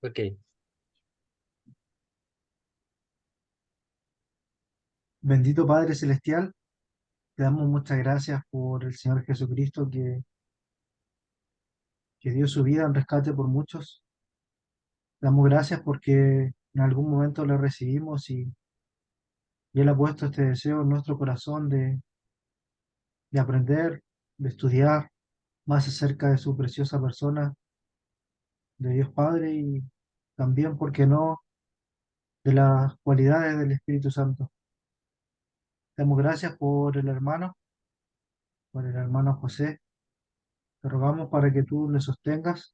Ok. Bendito Padre Celestial, te damos muchas gracias por el Señor Jesucristo que dio su vida en rescate por muchos. Te damos gracias porque en algún momento le recibimos y Él ha puesto este deseo en nuestro corazón de aprender, de estudiar más acerca de su preciosa persona, de Dios Padre y también, ¿por qué no?, de las cualidades del Espíritu Santo. Te damos gracias por el hermano José. Te rogamos para que tú le sostengas,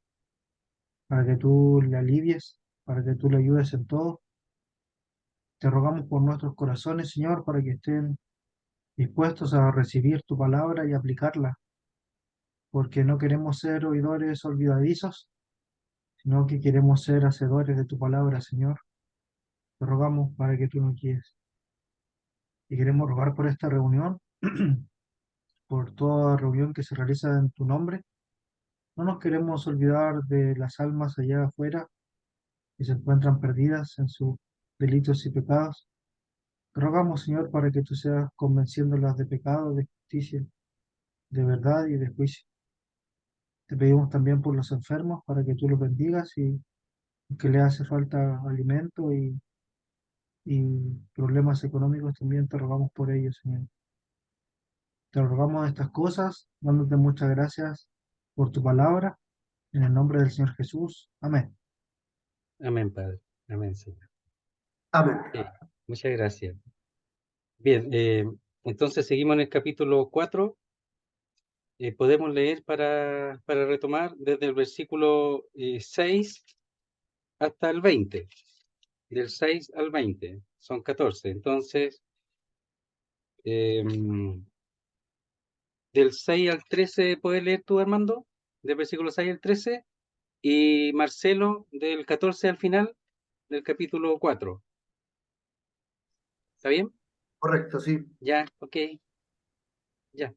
para que tú le alivies, para que tú le ayudes en todo. Te rogamos por nuestros corazones, Señor, para que estén dispuestos a recibir tu palabra y aplicarla, porque no queremos ser oidores olvidadizos, sino que queremos ser hacedores de tu palabra, Señor. Te rogamos para que tú nos guíes. Y queremos rogar por esta reunión, por toda reunión que se realiza en tu nombre. No nos queremos olvidar de las almas allá afuera que se encuentran perdidas en sus delitos y pecados. Te rogamos, Señor, para que tú seas convenciéndolas de pecado, de justicia, de verdad y de juicio. Te pedimos también por los enfermos para que tú los bendigas y que le hace falta alimento y problemas económicos también te rogamos por ellos, Señor. Te rogamos estas cosas, dándote muchas gracias por tu palabra, en el nombre del Señor Jesús. Amén. Amén, Padre. Amén, Señor. Amén. Ok, muchas gracias. Bien, entonces seguimos en el capítulo 4. Podemos leer para retomar desde el versículo 6 hasta el 20. Del 6 al 20, son 14. Entonces, del 6 al 13, ¿puedes leer tú, Armando? Del versículo 6 al 13. Y Marcelo, del 14 al final, del capítulo 4. ¿Está bien? Correcto, sí. Ya, ok, ya.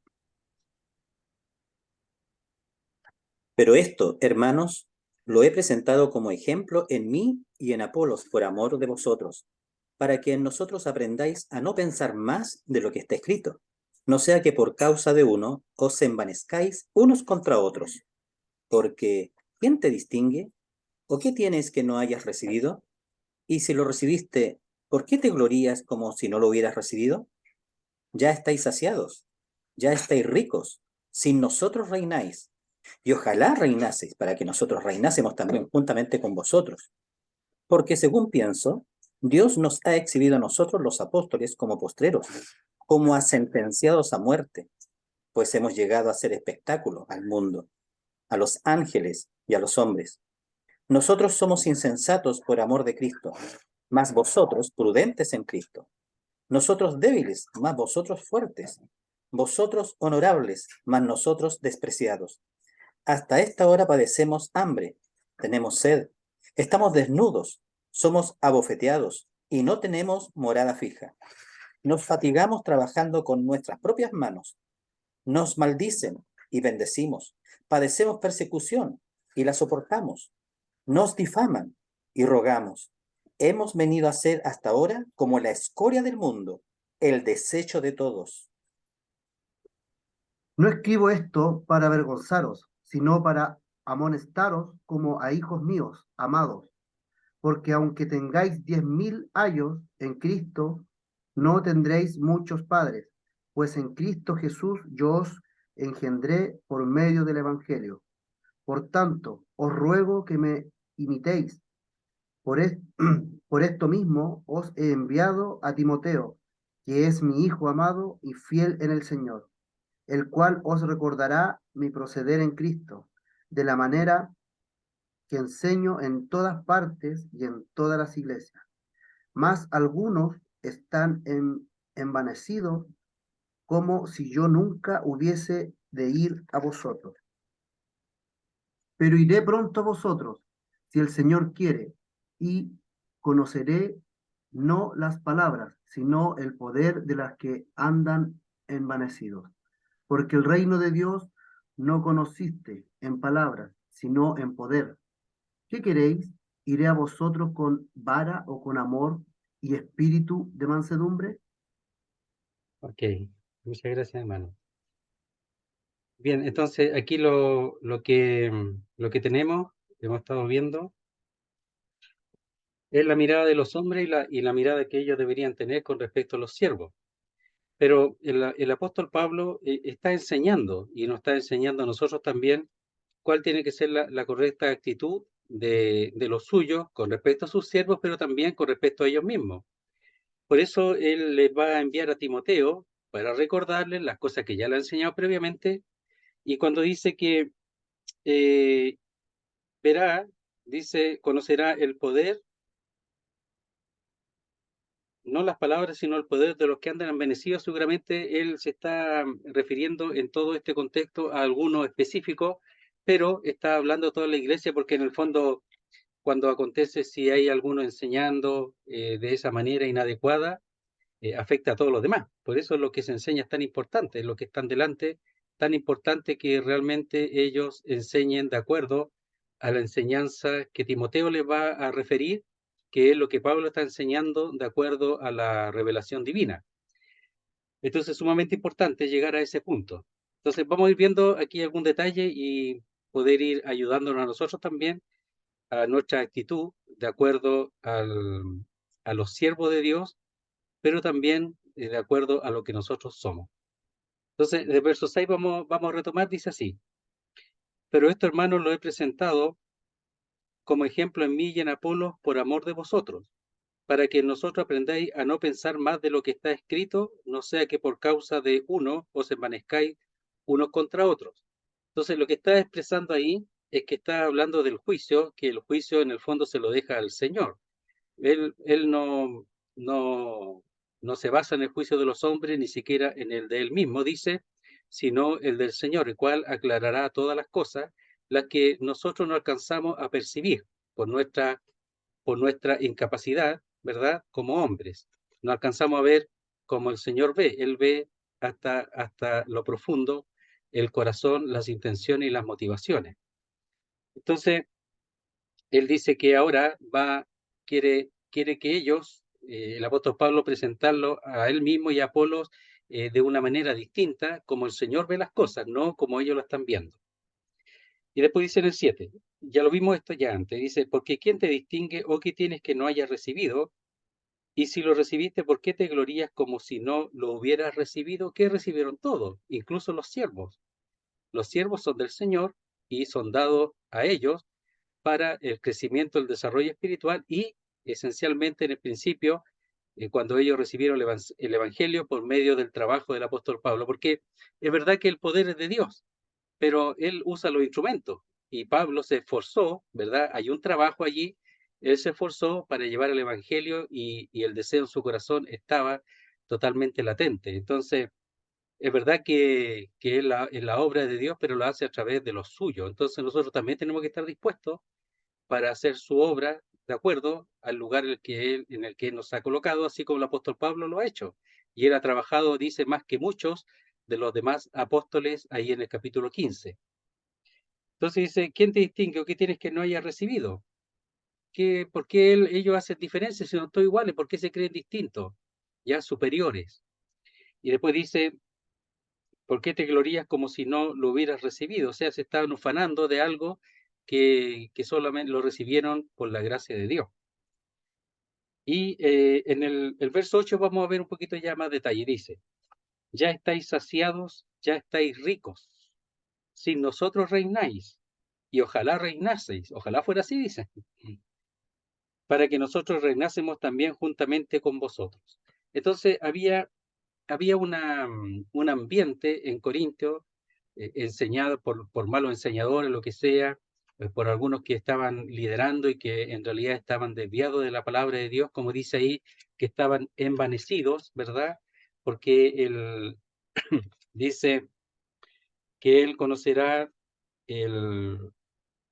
Pero esto, hermanos, lo he presentado como ejemplo en mí y en Apolos por amor de vosotros, para que en nosotros aprendáis a no pensar más de lo que está escrito, no sea que por causa de uno os envanezcáis unos contra otros. Porque, ¿quién te distingue? ¿O qué tienes que no hayas recibido? Y si lo recibiste, ¿por qué te glorías como si no lo hubieras recibido? Ya estáis saciados, ya estáis ricos, sin nosotros reináis. Y ojalá reinaseis para que nosotros reinásemos también juntamente con vosotros. Porque según pienso, Dios nos ha exhibido a nosotros los apóstoles como postreros, como a sentenciados a muerte, pues hemos llegado a ser espectáculo al mundo, a los ángeles y a los hombres. Nosotros somos insensatos por amor de Cristo, mas vosotros prudentes en Cristo. Nosotros débiles, mas vosotros fuertes. Vosotros honorables, mas nosotros despreciados. Hasta esta hora padecemos hambre, tenemos sed, estamos desnudos, somos abofeteados y no tenemos morada fija. Nos fatigamos trabajando con nuestras propias manos. Nos maldicen y bendecimos. Padecemos persecución y la soportamos. Nos difaman y rogamos. Hemos venido a ser hasta ahora como la escoria del mundo, el desecho de todos. No escribo esto para avergonzaros, sino para amonestaros como a hijos míos, amados, porque aunque tengáis 10.000 años en Cristo, no tendréis muchos padres, pues en Cristo Jesús yo os engendré por medio del Evangelio. Por tanto, os ruego que me imitéis. Por, es- por esto mismo os he enviado a Timoteo, que es mi hijo amado y fiel en el Señor, el cual os recordará mi proceder en Cristo, de la manera que enseño en todas partes y en todas las iglesias. Mas algunos están envanecidos como si yo nunca hubiese de ir a vosotros. Pero iré pronto a vosotros, si el Señor quiere, y conoceré no las palabras, sino el poder de las que andan envanecidos. Porque el reino de Dios no conociste en palabras, sino en poder. ¿Qué queréis? ¿Iré a vosotros con vara o con amor y espíritu de mansedumbre? Ok, muchas gracias, hermano. Bien, entonces aquí lo que tenemos, hemos estado viendo, es la mirada de los hombres y la mirada que ellos deberían tener con respecto a los siervos. Pero el apóstol Pablo está enseñando y nos está enseñando a nosotros también cuál tiene que ser la correcta actitud de los suyos con respecto a sus siervos, pero también con respecto a ellos mismos. Por eso él les va a enviar a Timoteo para recordarles las cosas que ya le ha enseñado previamente, y cuando dice que eh, verá, dice, conocerá el poder, no las palabras, sino el poder de los que andan envanecidos. Seguramente él se está refiriendo en todo este contexto a algunos específicos, pero está hablando a toda la iglesia, porque en el fondo, cuando acontece, si hay alguno enseñando de esa manera inadecuada, afecta a todos los demás. Por eso lo que se enseña es tan importante, lo que están delante, tan importante que realmente ellos enseñen de acuerdo a la enseñanza que Timoteo les va a referir, que es lo que Pablo está enseñando de acuerdo a la revelación divina. Entonces es sumamente importante llegar a ese punto. Entonces vamos a ir viendo aquí algún detalle y poder ir ayudándonos a nosotros también a nuestra actitud de acuerdo a los siervos de Dios, pero también de acuerdo a lo que nosotros somos. Entonces, de verso 6 vamos a retomar, dice así: pero esto, hermanos, lo he presentado como ejemplo en mí y en Apolos por amor de vosotros, para que nosotros aprendáis a no pensar más de lo que está escrito, no sea que por causa de uno os envanezcáis unos contra otros. Entonces, lo que está expresando ahí es que está hablando del juicio, que el juicio en el fondo se lo deja al Señor. Él no, no se basa en el juicio de los hombres, ni siquiera en el de él mismo, dice, sino el del Señor, el cual aclarará todas las cosas, las que nosotros no alcanzamos a percibir por nuestra incapacidad, ¿verdad? Como hombres. No alcanzamos a ver como el Señor ve. Él ve hasta lo profundo, el corazón, las intenciones y las motivaciones. Entonces, él dice que ahora quiere que ellos, el apóstol Pablo, presentarlo a él mismo y a Apolos de una manera distinta, como el Señor ve las cosas, no como ellos lo están viendo. Y después dice en el 7, ya lo vimos esto ya antes, dice, porque ¿quién te distingue o qué tienes que no hayas recibido? Y si lo recibiste, ¿por qué te glorías como si no lo hubieras recibido? ¿Qué recibieron todos? Incluso los siervos. Los siervos son del Señor y son dados a ellos para el crecimiento, el desarrollo espiritual y esencialmente en el principio, cuando ellos recibieron el Evangelio por medio del trabajo del apóstol Pablo, porque es verdad que el poder es de Dios, pero él usa los instrumentos y Pablo se esforzó, ¿verdad? Hay un trabajo allí, él se esforzó para llevar el Evangelio y el deseo en su corazón estaba totalmente latente. Entonces, es verdad que es la obra de Dios, pero lo hace a través de los suyos. Entonces nosotros también tenemos que estar dispuestos para hacer su obra de acuerdo al lugar en el que él nos ha colocado, así como el apóstol Pablo lo ha hecho. Y él ha trabajado, dice, más que muchos de los demás apóstoles ahí en el capítulo 15. Entonces dice, ¿quién te distingue o qué tienes que no hayas recibido? ¿Por qué ellos hacen diferencias si no todos iguales? ¿Por qué se creen distintos? Ya superiores. Y después dice, ¿por qué te glorías como si no lo hubieras recibido? O sea, se estaban ufanando de algo que solamente lo recibieron por la gracia de Dios. Y en el verso 8 vamos a ver un poquito ya más detalle. Dice, ya estáis saciados, ya estáis ricos, sin nosotros reináis, y ojalá reinaseis, ojalá fuera así, dice, para que nosotros reinásemos también juntamente con vosotros. Entonces había un ambiente en Corintio, enseñado por malos enseñadores, lo que sea, por algunos que estaban liderando y que en realidad estaban desviados de la palabra de Dios, como dice ahí, que estaban envanecidos, ¿verdad? Porque él dice que él conocerá el,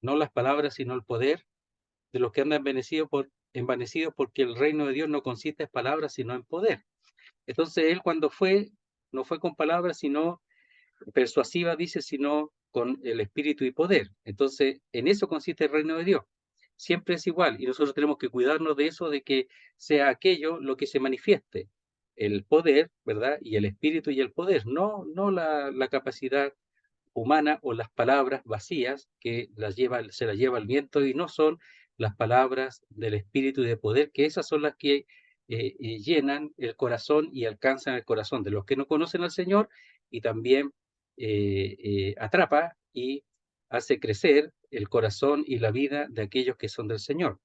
no las palabras, sino el poder de los que andan envanecidos, porque el reino de Dios no consiste en palabras, sino en poder. Entonces él cuando fue, no fue con palabras, sino persuasiva, dice, sino con el espíritu y poder. Entonces, en eso consiste el reino de Dios, siempre es igual, y nosotros tenemos que cuidarnos de eso, de que sea aquello lo que se manifieste, el poder, ¿verdad? Y el espíritu y el poder, no la capacidad humana o las palabras vacías que se las lleva el viento y no son las palabras del espíritu y de poder, que esas son las que llenan el corazón y alcanzan el corazón de los que no conocen al Señor, y también atrapa y hace crecer el corazón y la vida de aquellos que son del Señor.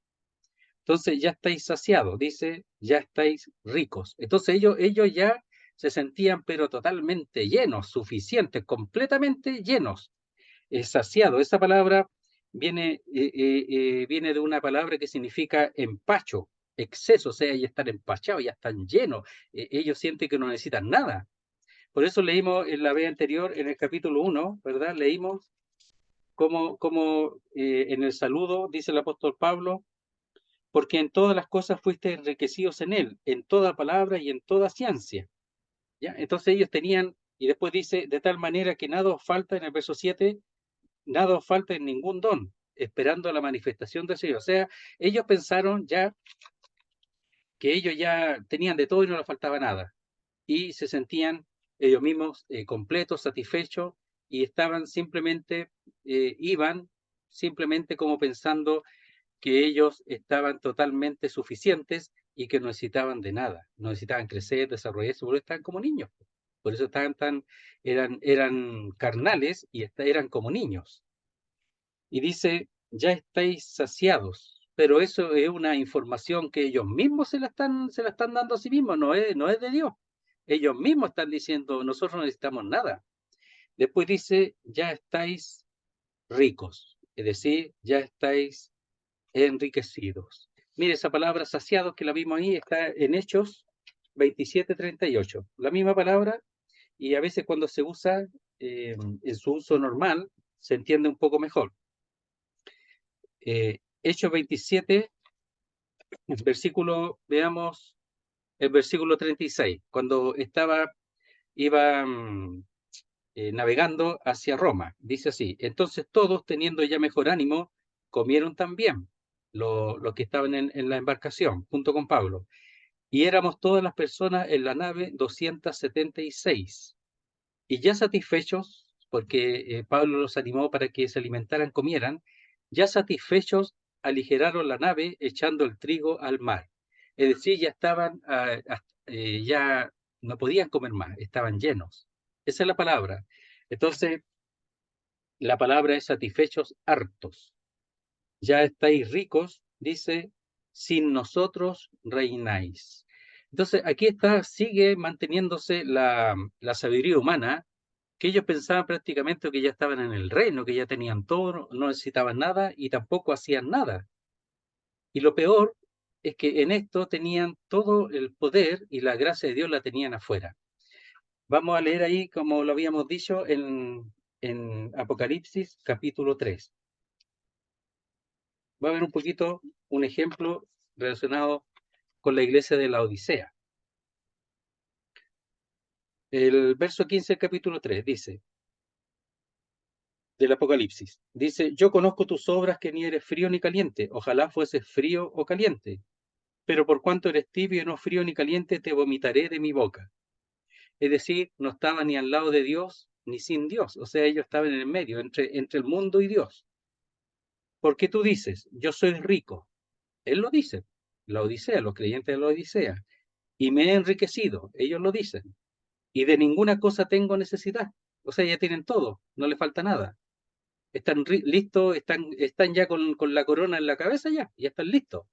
Entonces ya estáis saciados, dice, ya estáis ricos. Entonces ellos ya se sentían pero totalmente llenos, suficientes, completamente llenos, saciados. Esa palabra viene de una palabra que significa empacho, exceso, o sea, ya están empachados, ya están llenos. Ellos sienten que no necesitan nada. Por eso leímos en la vez anterior, en el capítulo 1, ¿verdad? Leímos cómo en el saludo dice el apóstol Pablo, porque en todas las cosas fuiste enriquecidos en él, en toda palabra y en toda ciencia. ¿Ya? Entonces ellos tenían, y después dice, de tal manera que nada os falta, en el verso 7, nada os falta en ningún don, esperando la manifestación del Señor. O sea, ellos pensaron ya que ellos ya tenían de todo y no les faltaba nada. Y se sentían ellos mismos completos, satisfechos, y estaban simplemente, iban simplemente como pensando que ellos estaban totalmente suficientes y que no necesitaban de nada, no necesitaban crecer, desarrollarse, porque estaban como niños. Por eso eran carnales y eran como niños. Y dice, ya estáis saciados, pero eso es una información que ellos mismos se la están dando a sí mismos, no es de Dios. Ellos mismos están diciendo, nosotros no necesitamos nada. Después dice, ya estáis ricos, es decir, ya estáis enriquecidos. Mire, esa palabra saciados que la vimos ahí está en Hechos 27:38. La misma palabra, y a veces cuando se usa en su uso normal, se entiende un poco mejor. Hechos 27, veamos el versículo 36. Cuando iba navegando hacia Roma, dice así: entonces todos, teniendo ya mejor ánimo, comieron también los que estaban en la embarcación junto con Pablo, y éramos todas las personas en la nave 276, y ya satisfechos, porque Pablo los animó para que se alimentaran, comieran, ya satisfechos aligeraron la nave echando el trigo al mar. Es decir, ya estaban, ya no podían comer más, estaban llenos. Esa es la palabra. Entonces, la palabra es satisfechos, hartos. Ya estáis ricos, dice, sin nosotros reináis. Entonces, aquí sigue manteniéndose la sabiduría humana, que ellos pensaban prácticamente que ya estaban en el reino, que ya tenían todo, no necesitaban nada y tampoco hacían nada. Y lo peor es que en esto tenían todo el poder y la gracia de Dios la tenían afuera. Vamos a leer ahí, como lo habíamos dicho, en Apocalipsis capítulo 3. Va a ver un poquito un ejemplo relacionado con la iglesia de la Odisea. El verso 15 del capítulo 3 dice, del Apocalipsis, dice, yo conozco tus obras, que ni eres frío ni caliente, ojalá fueses frío o caliente, pero por cuanto eres tibio, no frío ni caliente, te vomitaré de mi boca. Es decir, no estaba ni al lado de Dios ni sin Dios, o sea, ellos estaban en el medio, entre el mundo y Dios. Porque tú dices, yo soy rico. Él lo dice, la Odisea, los creyentes de la Odisea, y me he enriquecido, ellos lo dicen, y de ninguna cosa tengo necesidad. O sea, ya tienen todo, no les falta nada. Están listos, están ya con la corona en la cabeza, ya están listos.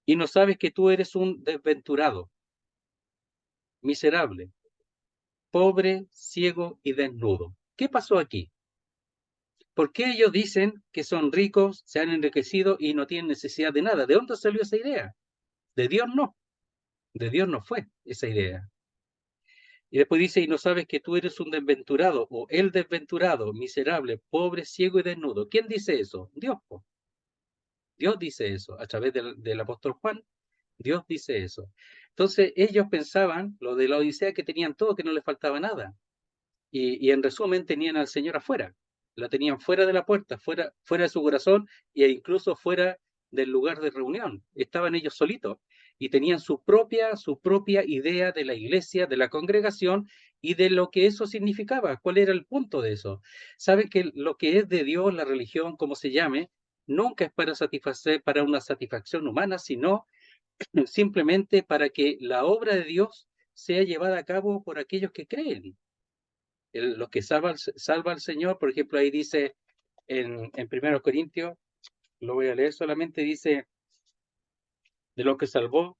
Y no sabes que tú eres un desventurado, miserable, pobre, ciego y desnudo. ¿Qué pasó aquí? ¿Por qué ellos dicen que son ricos, se han enriquecido y no tienen necesidad de nada? ¿De dónde salió esa idea? De Dios no. De Dios no fue esa idea. Y después dice, y no sabes que tú eres un desventurado, o el desventurado, miserable, pobre, ciego y desnudo. ¿Quién dice eso? Dios. Dios dice eso. A través del apóstol Juan, Dios dice eso. Entonces ellos pensaban, lo de la Odisea, que tenían todo, que no les faltaba nada. Y en resumen, tenían al Señor afuera. la tenían fuera de la puerta, fuera de su corazón e incluso fuera del lugar de reunión. Estaban ellos solitos y tenían su propia idea de la iglesia, de la congregación y de lo que eso significaba. ¿Cuál era el punto de eso? Saben que lo que es de Dios, la religión, como se llame, nunca es para satisfacer, para una satisfacción humana, sino simplemente para que la obra de Dios sea llevada a cabo por aquellos que creen. Los que salva al Señor, por ejemplo, ahí dice en 1 Corintios, lo voy a leer solamente, dice, de los que salvó,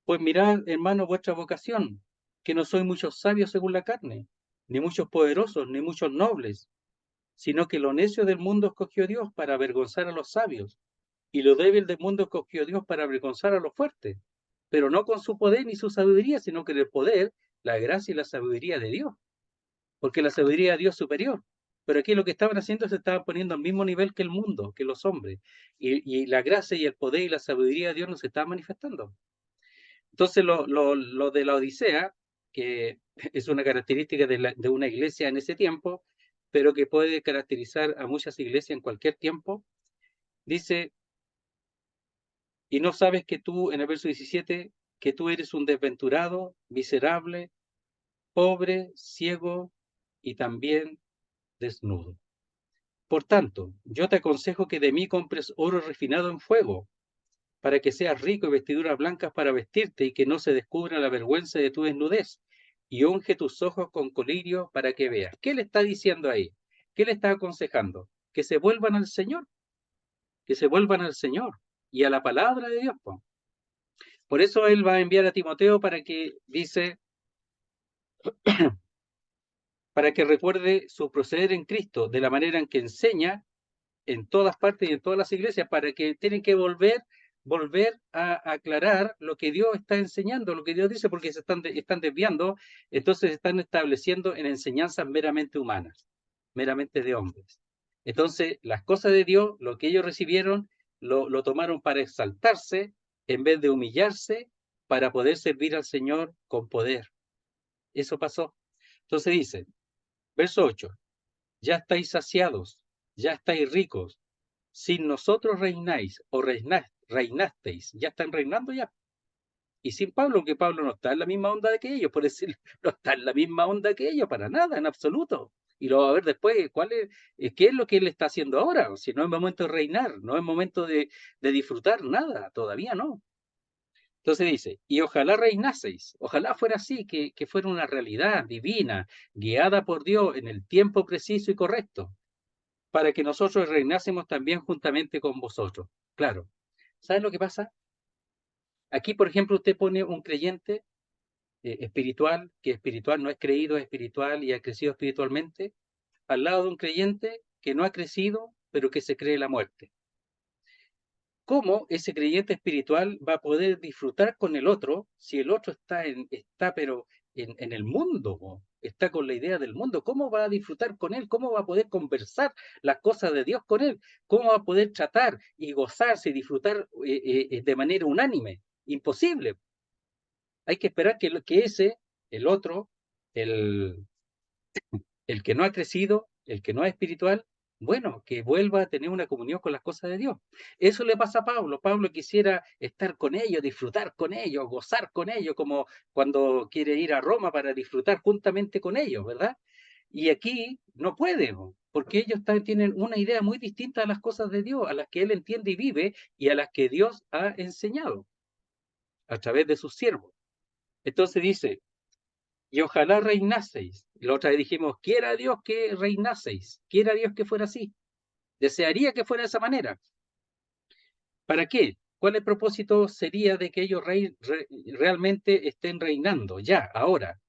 pues mirad, hermano, vuestra vocación, que no sois muchos sabios según la carne, ni muchos poderosos, ni muchos nobles, sino que lo necio del mundo escogió Dios para avergonzar a los sabios, y lo débil del mundo escogió Dios para avergonzar a los fuertes, pero no con su poder ni su sabiduría, sino que el poder, la gracia y la sabiduría de Dios, porque la sabiduría de Dios es superior. Pero aquí lo que estaban haciendo se estaban poniendo al mismo nivel que el mundo, que los hombres, y la gracia y el poder y la sabiduría de Dios no se estaban manifestando. Entonces lo de la Odisea, que es una característica de una iglesia en ese tiempo, pero que puede caracterizar a muchas iglesias en cualquier tiempo, dice, y no sabes que tú, en el verso 17, que tú eres un desventurado, miserable, pobre, ciego y también desnudo. Por tanto, yo te aconsejo que de mí compres oro refinado en fuego, para que seas rico y vestiduras blancas para vestirte y que no se descubra la vergüenza de tu desnudez, y unge tus ojos con colirio para que veas. ¿Qué le está diciendo ahí? ¿Qué le está aconsejando? Que se vuelvan al Señor, que se vuelvan al Señor y a la palabra de Dios. Por eso él va a enviar a Timoteo para que, dice, para que recuerde su proceder en Cristo, de la manera en que enseña en todas partes y en todas las iglesias, para que tienen que volver a aclarar lo que Dios está enseñando, lo que Dios dice, porque están desviando, entonces están estableciendo en enseñanzas meramente humanas, meramente de hombres. Entonces, las cosas de Dios, lo que ellos recibieron, lo tomaron para exaltarse en vez de humillarse para poder servir al Señor con poder. Eso pasó. Entonces dice, verso 8, ya estáis saciados, ya estáis ricos, sin nosotros reináis o reinasteis, ya están reinando ya. Y sin Pablo, aunque Pablo no está en la misma onda que ellos, por decir, no está en la misma onda que ellos, para nada, en absoluto. Y lo va a ver después, qué es lo que él está haciendo ahora. Si no es momento de reinar, no es momento de disfrutar nada, todavía no. Entonces dice, y ojalá reinaseis, ojalá fuera así, que fuera una realidad divina, guiada por Dios en el tiempo preciso y correcto, para que nosotros reinásemos también juntamente con vosotros. Claro, ¿sabes lo que pasa? Aquí, por ejemplo, usted pone un creyente espiritual, que espiritual no es creído, es espiritual y ha crecido espiritualmente, al lado de un creyente que no ha crecido, pero que se cree la muerte. ¿Cómo ese creyente espiritual va a poder disfrutar con el otro si el otro está pero en el mundo, está con la idea del mundo? ¿Cómo va a disfrutar con él? ¿Cómo va a poder conversar las cosas de Dios con él? ¿Cómo va a poder tratar y gozarse y disfrutar de manera unánime? Imposible. Hay que esperar que ese, el otro, el, el que no ha crecido, el que no es espiritual, bueno, que vuelva a tener una comunión con las cosas de Dios. Eso le pasa a Pablo. Pablo quisiera estar con ellos, disfrutar con ellos, gozar con ellos, como cuando quiere ir a Roma para disfrutar juntamente con ellos, ¿verdad? Y aquí no puede, porque ellos tienen una idea muy distinta a las cosas de Dios, a las que él entiende y vive y a las que Dios ha enseñado a través de sus siervos. Entonces dice, y ojalá reinaseis. La otra vez dijimos, quiera Dios que reinaseis, quiera Dios que fuera así. Desearía que fuera de esa manera. ¿Para qué? ¿Cuál el propósito sería de que ellos realmente estén reinando ya, ahora?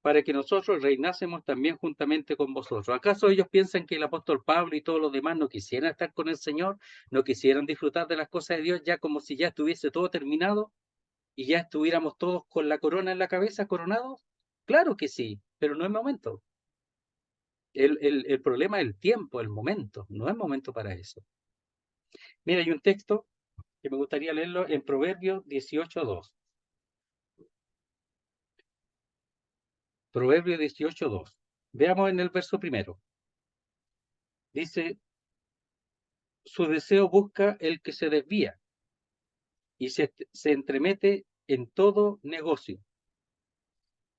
Para que nosotros reinásemos también juntamente con vosotros. ¿Acaso ellos piensan que el apóstol Pablo y todos los demás no quisieran estar con el Señor? ¿No quisieran disfrutar de las cosas de Dios ya como si ya estuviese todo terminado? ¿Y ya estuviéramos todos con la corona en la cabeza, coronados? Claro que sí, pero no es momento. El problema es el tiempo, el momento, no es momento para eso. Mira, hay un texto que me gustaría leerlo en Proverbios 18:2. Proverbios 18:2. Veamos en el verso primero. dice, su deseo busca el que se desvía y se entremete en todo negocio.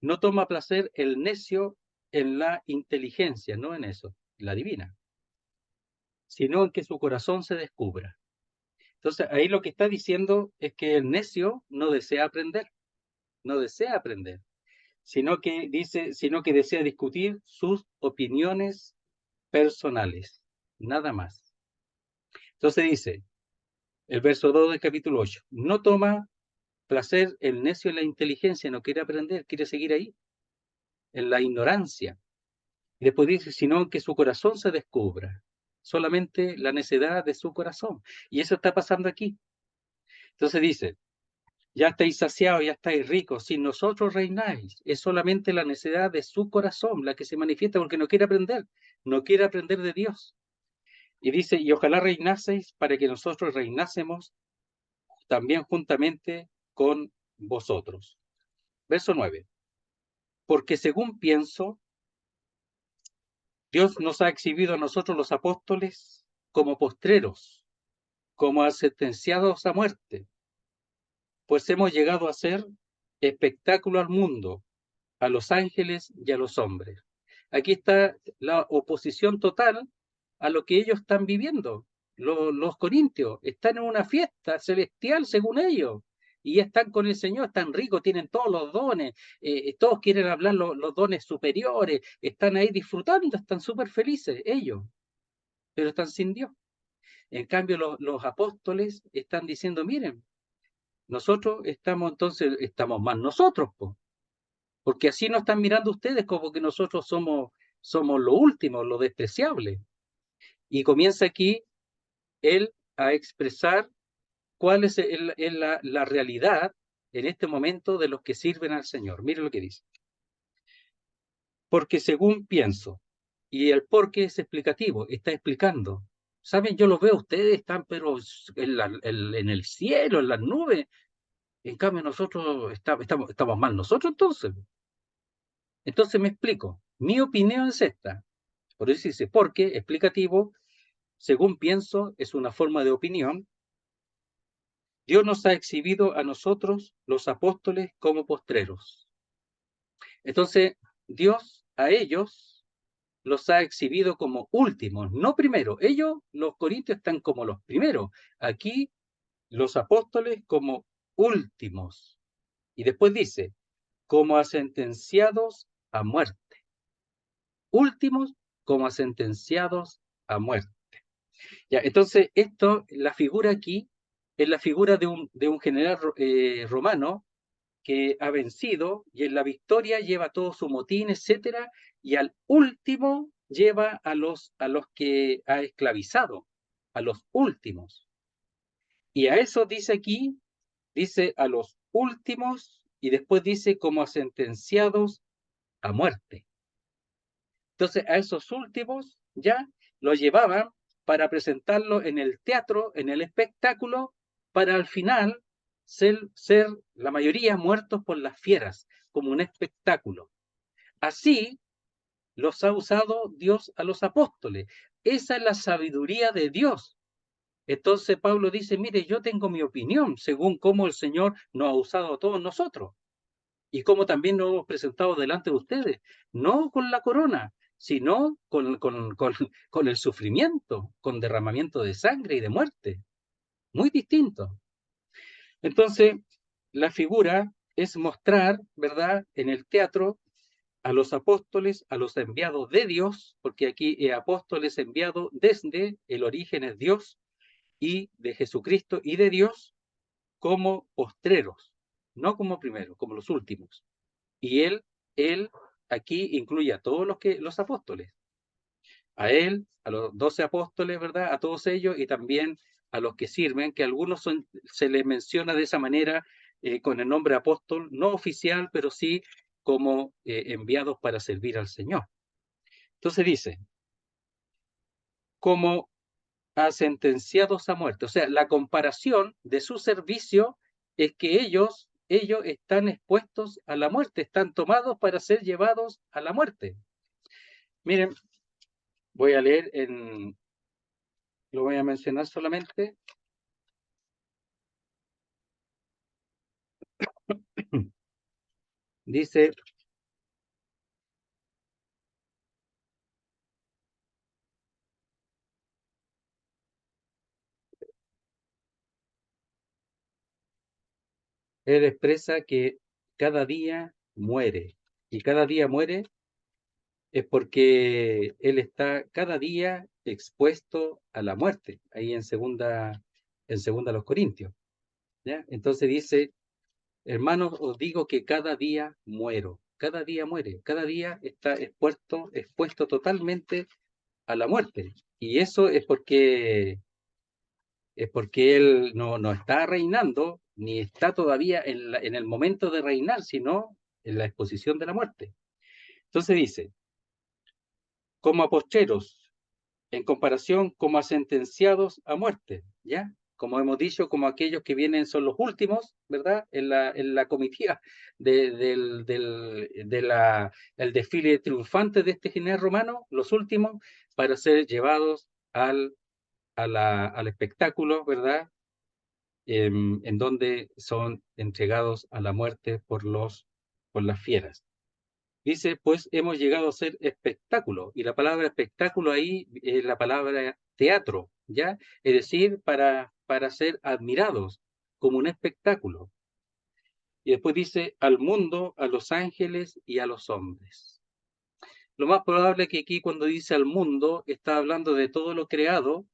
No toma placer el necio en la inteligencia, no en eso, la divina, sino en que su corazón se descubra. Entonces, ahí lo que está diciendo es que el necio no desea aprender, sino que desea discutir sus opiniones personales, nada más. Entonces dice, el verso 2 del capítulo 8, no toma placer el necio en la inteligencia, no quiere aprender, quiere seguir ahí, en la ignorancia. Y después dice, sino que su corazón se descubra, solamente la necedad de su corazón. Y eso está pasando aquí. Entonces dice, ya estáis saciados, ya estáis ricos, sin nosotros reináis. Es solamente la necedad de su corazón la que se manifiesta porque no quiere aprender de Dios. Y dice, y ojalá reinaseis para que nosotros reinásemos también juntamente con vosotros. Verso 9. Porque según pienso, Dios nos ha exhibido a nosotros los apóstoles como postreros, como a sentenciados a muerte, pues hemos llegado a ser espectáculo al mundo, a los ángeles y a los hombres. Aquí está la oposición total a lo que ellos están viviendo. Los corintios están en una fiesta celestial según ellos y están con el Señor, están ricos, tienen todos los dones, todos quieren hablar los dones superiores, están ahí disfrutando, están súper felices ellos, pero están sin Dios. En cambio, los apóstoles están diciendo, miren, nosotros estamos más nosotros, po, porque así nos están mirando ustedes como que nosotros somos lo último, lo despreciable. Y comienza aquí él a expresar cuál es la realidad en este momento de los que sirven al Señor. Mire lo que dice. Porque según pienso, y el por qué es explicativo, está explicando. ¿Saben? Yo los veo, ustedes están pero en el cielo, en las nubes. En cambio nosotros estamos mal nosotros entonces. Entonces me explico. Mi opinión es esta. Por eso dice, porque explicativo, según pienso, es una forma de opinión. Dios nos ha exhibido a nosotros, los apóstoles, como postreros. Entonces, Dios a ellos los ha exhibido como últimos, no primeros. Ellos, los corintios, están como los primeros. Aquí, los apóstoles como últimos. Y después dice, como a sentenciados a muerte. Últimos como a sentenciados a muerte. Ya, entonces, la figura aquí, es la figura de un general romano que ha vencido y en la victoria lleva todo su motín, etcétera, y al último lleva a los que ha esclavizado, a los últimos. Y a eso dice aquí, dice a los últimos y después dice como a sentenciados a muerte. Entonces a esos últimos ya los llevaban para presentarlo en el teatro, en el espectáculo, para al final ser la mayoría muertos por las fieras, como un espectáculo. Así los ha usado Dios a los apóstoles. Esa es la sabiduría de Dios. Entonces Pablo dice, mire, yo tengo mi opinión según cómo el Señor nos ha usado a todos nosotros y cómo también nos hemos presentado delante de ustedes, no con la corona, sino con el sufrimiento, con derramamiento de sangre y de muerte. Muy distinto. Entonces, la figura es mostrar, ¿verdad?, en el teatro a los apóstoles, a los enviados de Dios, porque aquí apóstoles enviados desde el origen es Dios y de Jesucristo y de Dios como postreros, no como primeros, como los últimos. Y él aquí incluye a todos los apóstoles, a él, a los 12 apóstoles, ¿verdad? A todos ellos y también a los que sirven, que algunos se les menciona de esa manera con el nombre apóstol, no oficial, pero sí como enviados para servir al Señor. Entonces dice, como a sentenciados a muerte. O sea, la comparación de su servicio es que ellos están expuestos a la muerte, están tomados para ser llevados a la muerte. Miren, Voy a leer lo voy a mencionar solamente. Dice, él expresa que cada día muere. Y cada día muere es porque él está cada día expuesto a la muerte. Ahí en segunda los Corintios. ¿Ya? Entonces dice, hermanos, os digo que cada día muero. Cada día muere. Cada día está expuesto totalmente a la muerte. Y eso es porque él no está reinando, ni está todavía en el momento de reinar, sino en la exposición de la muerte. Entonces dice, como a postreros, en comparación como a sentenciados a muerte, ¿ya? Como hemos dicho, como aquellos que vienen son los últimos, ¿verdad? En la comitiva el desfile triunfante de este general romano, los últimos, para ser llevados al espectáculo, ¿verdad? En donde son entregados a la muerte por las fieras. Dice, pues hemos llegado a ser espectáculo, y la palabra espectáculo ahí es la palabra teatro, ¿ya? Es decir, para ser admirados como un espectáculo. Y después dice, al mundo, a los ángeles y a los hombres. Lo más probable es que aquí cuando dice al mundo, está hablando de todo lo creado,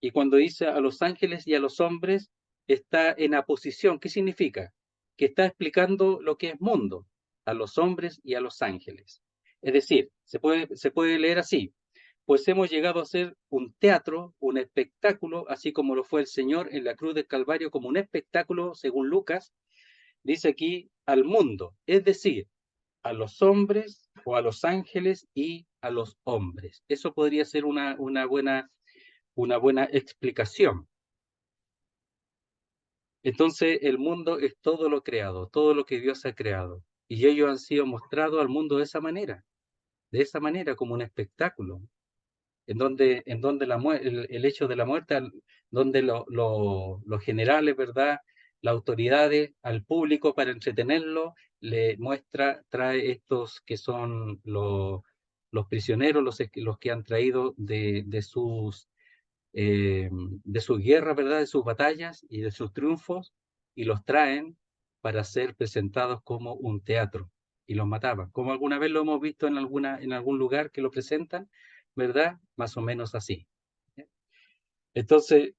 y cuando dice a los ángeles y a los hombres, está en aposición. ¿Qué significa? Que está explicando lo que es mundo, a los hombres y a los ángeles. Es decir, se puede leer así, pues hemos llegado a ser un teatro, un espectáculo, así como lo fue el Señor en la cruz del Calvario como un espectáculo, según Lucas, dice aquí al mundo, es decir, a los hombres o a los ángeles y a los hombres. Eso podría ser una buena explicación. Entonces el mundo es todo lo creado, todo lo que Dios ha creado. Y ellos han sido mostrados al mundo de esa manera como un espectáculo, en donde el hecho de la muerte, donde los generales, ¿verdad? Las autoridades al público para entretenerlo, le trae estos que son los prisioneros, los que han traído de sus guerras, ¿verdad? De sus batallas y de sus triunfos, y los traen para ser presentados como un teatro, y los mataban. Como alguna vez lo hemos visto en algún lugar que lo presentan, ¿verdad? Más o menos así. Entonces,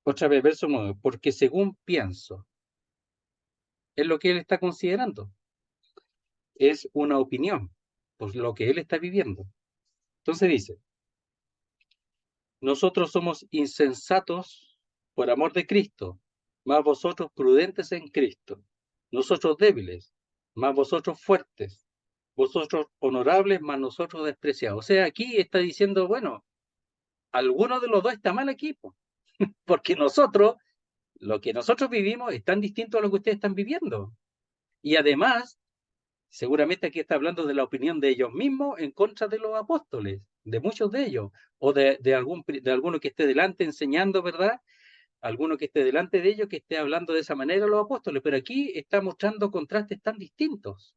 otra vez, verso 9, porque según pienso, es lo que él está considerando, es una opinión, por lo que él está viviendo. Entonces dice, nosotros somos insensatos por amor de Cristo, mas vosotros prudentes en Cristo. Nosotros débiles, mas vosotros fuertes. Vosotros honorables, mas nosotros despreciados. O sea, aquí está diciendo, bueno, alguno de los dos está mal aquí, porque lo que nosotros vivimos es tan distinto a lo que ustedes están viviendo. Y además, seguramente aquí está hablando de la opinión de ellos mismos en contra de los apóstoles, de muchos de ellos, o de alguno que esté delante enseñando, ¿verdad? Alguno que esté delante de ellos que esté hablando de esa manera a los apóstoles, pero aquí está mostrando contrastes tan distintos.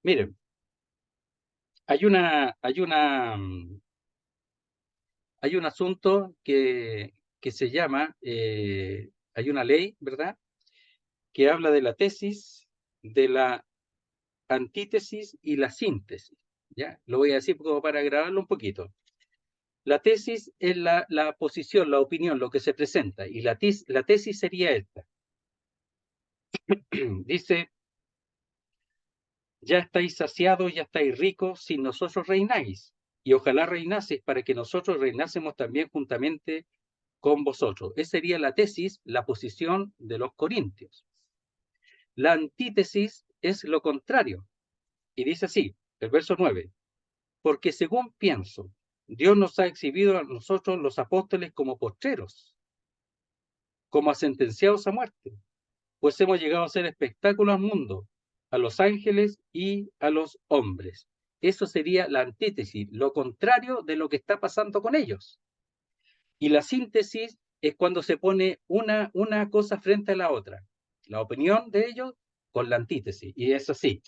Miren, hay un asunto que se llama, hay una ley, ¿verdad? Que habla de la tesis, de la antítesis y la síntesis. ¿Ya? Lo voy a decir como para grabarlo un poquito. La tesis es la posición, la opinión, lo que se presenta, y la tesis sería esta. Dice, ya estáis saciados, ya estáis ricos, sin nosotros reináis, y ojalá reinaseis para que nosotros reinásemos también juntamente con vosotros. Esa sería la tesis, la posición de los corintios. La antítesis es lo contrario, y dice así, el verso 9, porque según pienso, Dios nos ha exhibido a nosotros los apóstoles como postreros, como a sentenciados a muerte, pues hemos llegado a ser espectáculo al mundo, a los ángeles y a los hombres. eso sería la antítesis, lo contrario de lo que está pasando con ellos. Y la síntesis es cuando se pone una cosa frente a la otra. La opinión de ellos con la antítesis. Y es así.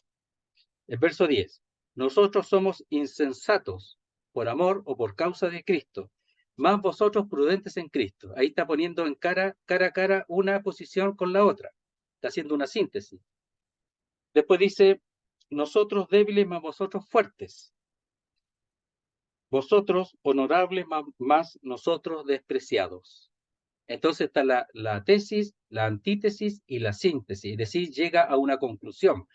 El verso 10. Nosotros somos insensatos por amor o por causa de Cristo, más vosotros prudentes en Cristo. Ahí está poniendo en cara a cara una posición con la otra. Está haciendo una síntesis. Después dice, nosotros débiles más vosotros fuertes. Vosotros honorables más nosotros despreciados. Entonces está la tesis, la antítesis y la síntesis, es decir, llega a una conclusión.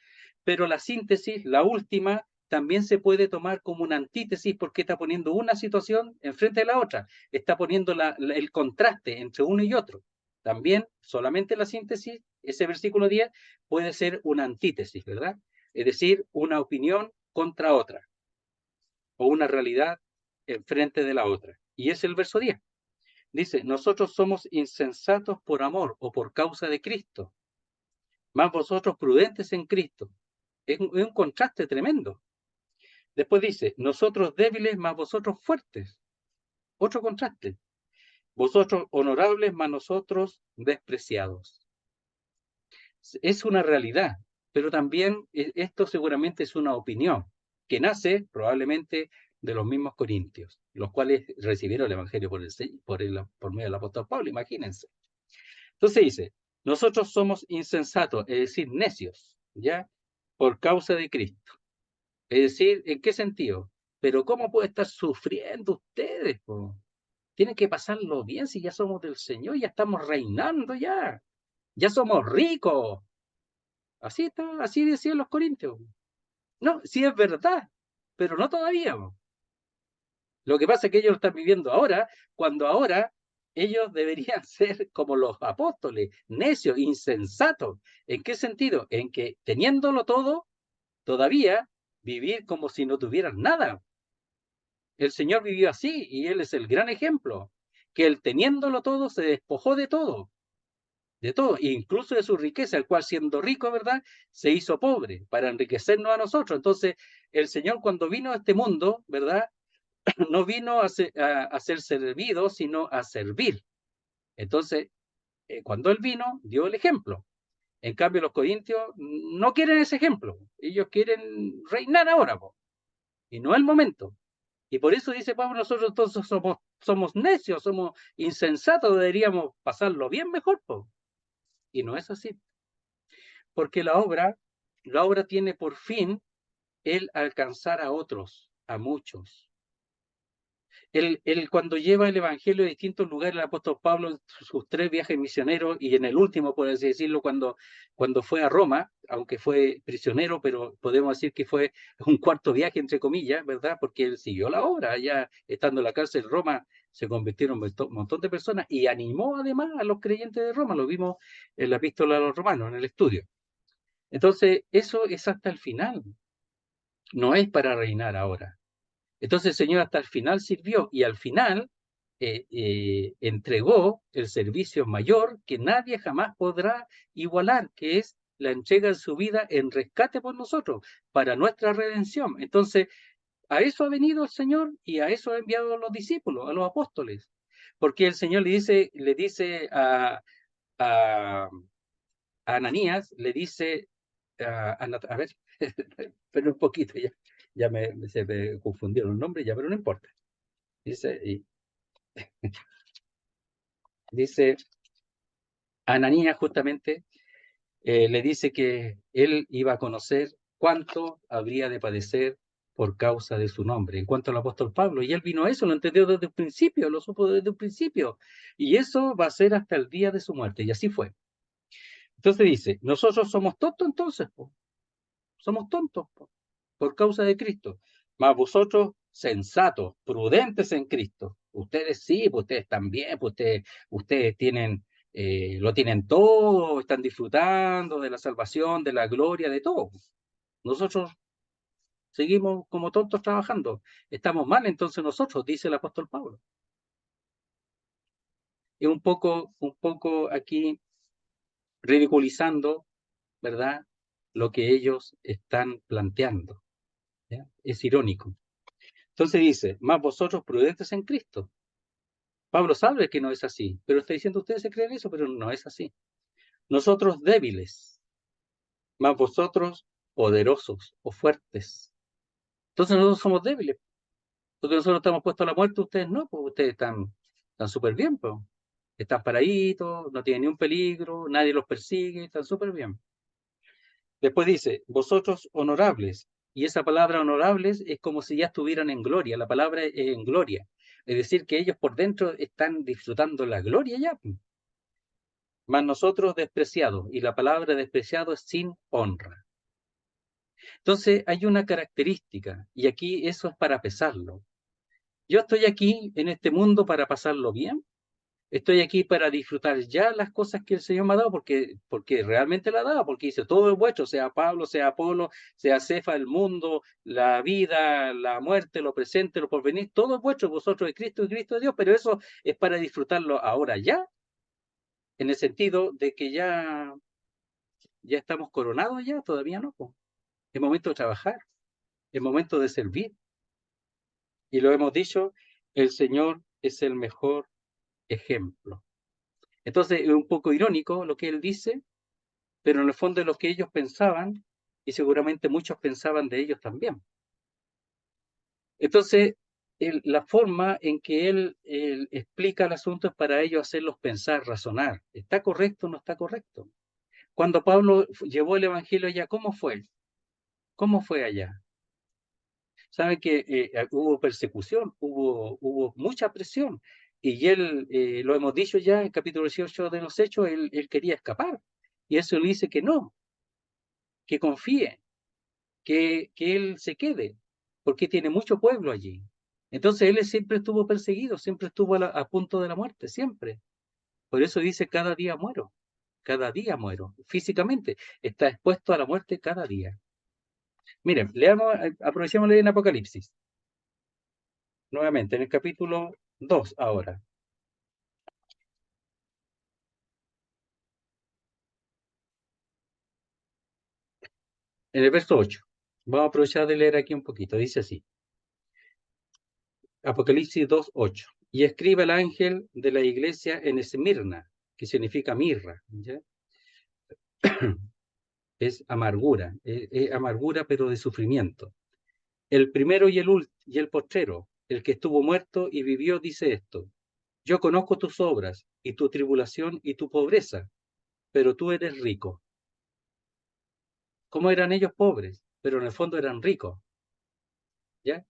Pero la síntesis, la última, también se puede tomar como una antítesis porque está poniendo una situación enfrente de la otra, está poniendo el contraste entre uno y otro. También solamente la síntesis, ese versículo 10, puede ser una antítesis, ¿verdad? Es decir, una opinión contra otra, o una realidad enfrente de la otra. Y es el verso 10. Dice, nosotros somos insensatos por amor o por causa de Cristo, más vosotros prudentes en Cristo. Es un contraste tremendo. Después dice, nosotros débiles más vosotros fuertes. Otro contraste. Vosotros honorables más nosotros despreciados. Es una realidad, pero también esto seguramente es una opinión que nace probablemente de los mismos corintios, los cuales recibieron el Evangelio por medio del apóstol Pablo, imagínense. Entonces dice, nosotros somos insensatos, es decir, necios, ¿ya? Por causa de Cristo. Es decir, ¿en qué sentido? Pero ¿cómo puede estar sufriendo ustedes, po? Tienen que pasarlo bien si ya somos del Señor, ya estamos reinando ya somos ricos. Así está, así decían los corintios. No, sí es verdad, pero no todavía. Lo que pasa es que ellos lo están viviendo ahora, cuando ahora ellos deberían ser como los apóstoles, necios, insensatos. ¿En qué sentido? En que teniéndolo todo, todavía vivir como si no tuvieran nada. El Señor vivió así y Él es el gran ejemplo, que Él teniéndolo todo se despojó de todo, incluso de su riqueza, el cual siendo rico, ¿verdad?, se hizo pobre para enriquecernos a nosotros. Entonces, el Señor cuando vino a este mundo, ¿verdad?, no vino a ser servido, sino a servir. Entonces, cuando Él vino, dio el ejemplo. En cambio, los corintios no quieren ese ejemplo. Ellos quieren reinar ahora, po, y no es el momento. Y por eso dice Pablo, nosotros entonces somos necios, somos insensatos, deberíamos pasarlo bien mejor, po. Y no es así. Porque la obra tiene por fin el alcanzar a otros, a muchos. Él cuando lleva el Evangelio a distintos lugares, el apóstol Pablo, en sus 3 viajes misioneros, y en el último, por así decirlo, cuando fue a Roma, aunque fue prisionero, pero podemos decir que fue un cuarto viaje, entre comillas, ¿verdad? Porque él siguió la obra, allá estando en la cárcel de Roma, se convirtieron un montón de personas, y animó además a los creyentes de Roma, lo vimos en la epístola a los romanos, en el estudio. Entonces, eso es hasta el final, no es para reinar ahora. Entonces el Señor hasta el final sirvió y al final entregó el servicio mayor que nadie jamás podrá igualar, que es la entrega de su vida en rescate por nosotros, para nuestra redención. Entonces, a eso ha venido el Señor y a eso ha enviado a los discípulos, a los apóstoles. Porque el Señor le dice a Ananías, le dice a ver, pero un poquito ya se me confundieron los nombres, ya, pero no importa. Dice Ananías justamente, le dice que él iba a conocer cuánto habría de padecer por causa de su nombre, en cuanto al apóstol Pablo, y él vino a eso, lo entendió desde el principio, lo supo desde el principio, y eso va a ser hasta el día de su muerte, y así fue. Entonces dice, nosotros somos tontos entonces, po. Somos tontos, po, por causa de Cristo, mas vosotros sensatos, prudentes en Cristo. Ustedes sí, pues ustedes también, pues ustedes tienen, lo tienen todo, están disfrutando de la salvación, de la gloria, de todo. Nosotros seguimos como tontos trabajando. Estamos mal entonces nosotros, dice el apóstol Pablo. Es un poco aquí ridiculizando, ¿verdad?, lo que ellos están planteando. ¿ya? Es irónico. Entonces dice, más vosotros prudentes en Cristo. Pablo sabe que no es así, pero está diciendo, ustedes se creen eso, pero no es así. Nosotros débiles, más vosotros poderosos o fuertes. Entonces nosotros somos débiles, porque nosotros estamos puestos a la muerte, ustedes no, pues ustedes están súper bien, pues. Están paraditos, no tienen ni un peligro, nadie los persigue, están súper bien. Después dice, vosotros honorables, y esa palabra honorables es como si ya estuvieran en gloria, la palabra es en gloria, es decir, que ellos por dentro están disfrutando la gloria ya. Mas nosotros despreciados, y la palabra despreciado es sin honra. Entonces hay una característica, y aquí eso es para pesarlo. Yo estoy aquí en este mundo para pasarlo bien. Estoy aquí para disfrutar ya las cosas que el Señor me ha dado, porque realmente la ha dado, porque dice, todo es vuestro, sea Pablo, sea Apolo, sea Cefa, el mundo, la vida, la muerte, lo presente, lo porvenir, todo es vuestro, vosotros de Cristo y Cristo de Dios, pero eso es para disfrutarlo ahora ya, en el sentido de que ya estamos coronados ya, todavía no, po. Es momento de trabajar, es momento de servir. Y lo hemos dicho, el Señor es el mejor ejemplo. Entonces es un poco irónico lo que él dice, pero en el fondo es lo que ellos pensaban, y seguramente muchos pensaban de ellos también. Entonces, la forma en que él explica el asunto es para ellos hacerlos pensar, razonar. ¿Está correcto o no está correcto? Cuando Pablo llevó el Evangelio allá, ¿cómo fue? ¿Cómo fue allá? Saben que hubo persecución, hubo mucha presión, y él, lo hemos dicho ya en el capítulo 18 de los Hechos, él quería escapar, y eso le dice que no, que confíe, que él se quede, porque tiene mucho pueblo allí. Entonces él siempre estuvo perseguido, siempre estuvo a punto de la muerte, siempre. Por eso dice, cada día muero, físicamente, está expuesto a la muerte cada día. Miren, leamos, aprovechemos leer en Apocalipsis, nuevamente, en el capítulo 2 ahora. En el verso 8. Vamos a aprovechar de leer aquí un poquito. Dice así. Apocalipsis 2:8. Y escribe el ángel de la iglesia en Esmirna, que significa mirra, ¿ya? Es amargura, es amargura pero de sufrimiento. El primero y el postrero, el que estuvo muerto y vivió, dice esto. Yo conozco tus obras y tu tribulación y tu pobreza, pero tú eres rico. ¿Cómo eran ellos pobres? Pero en el fondo eran ricos, ¿ya?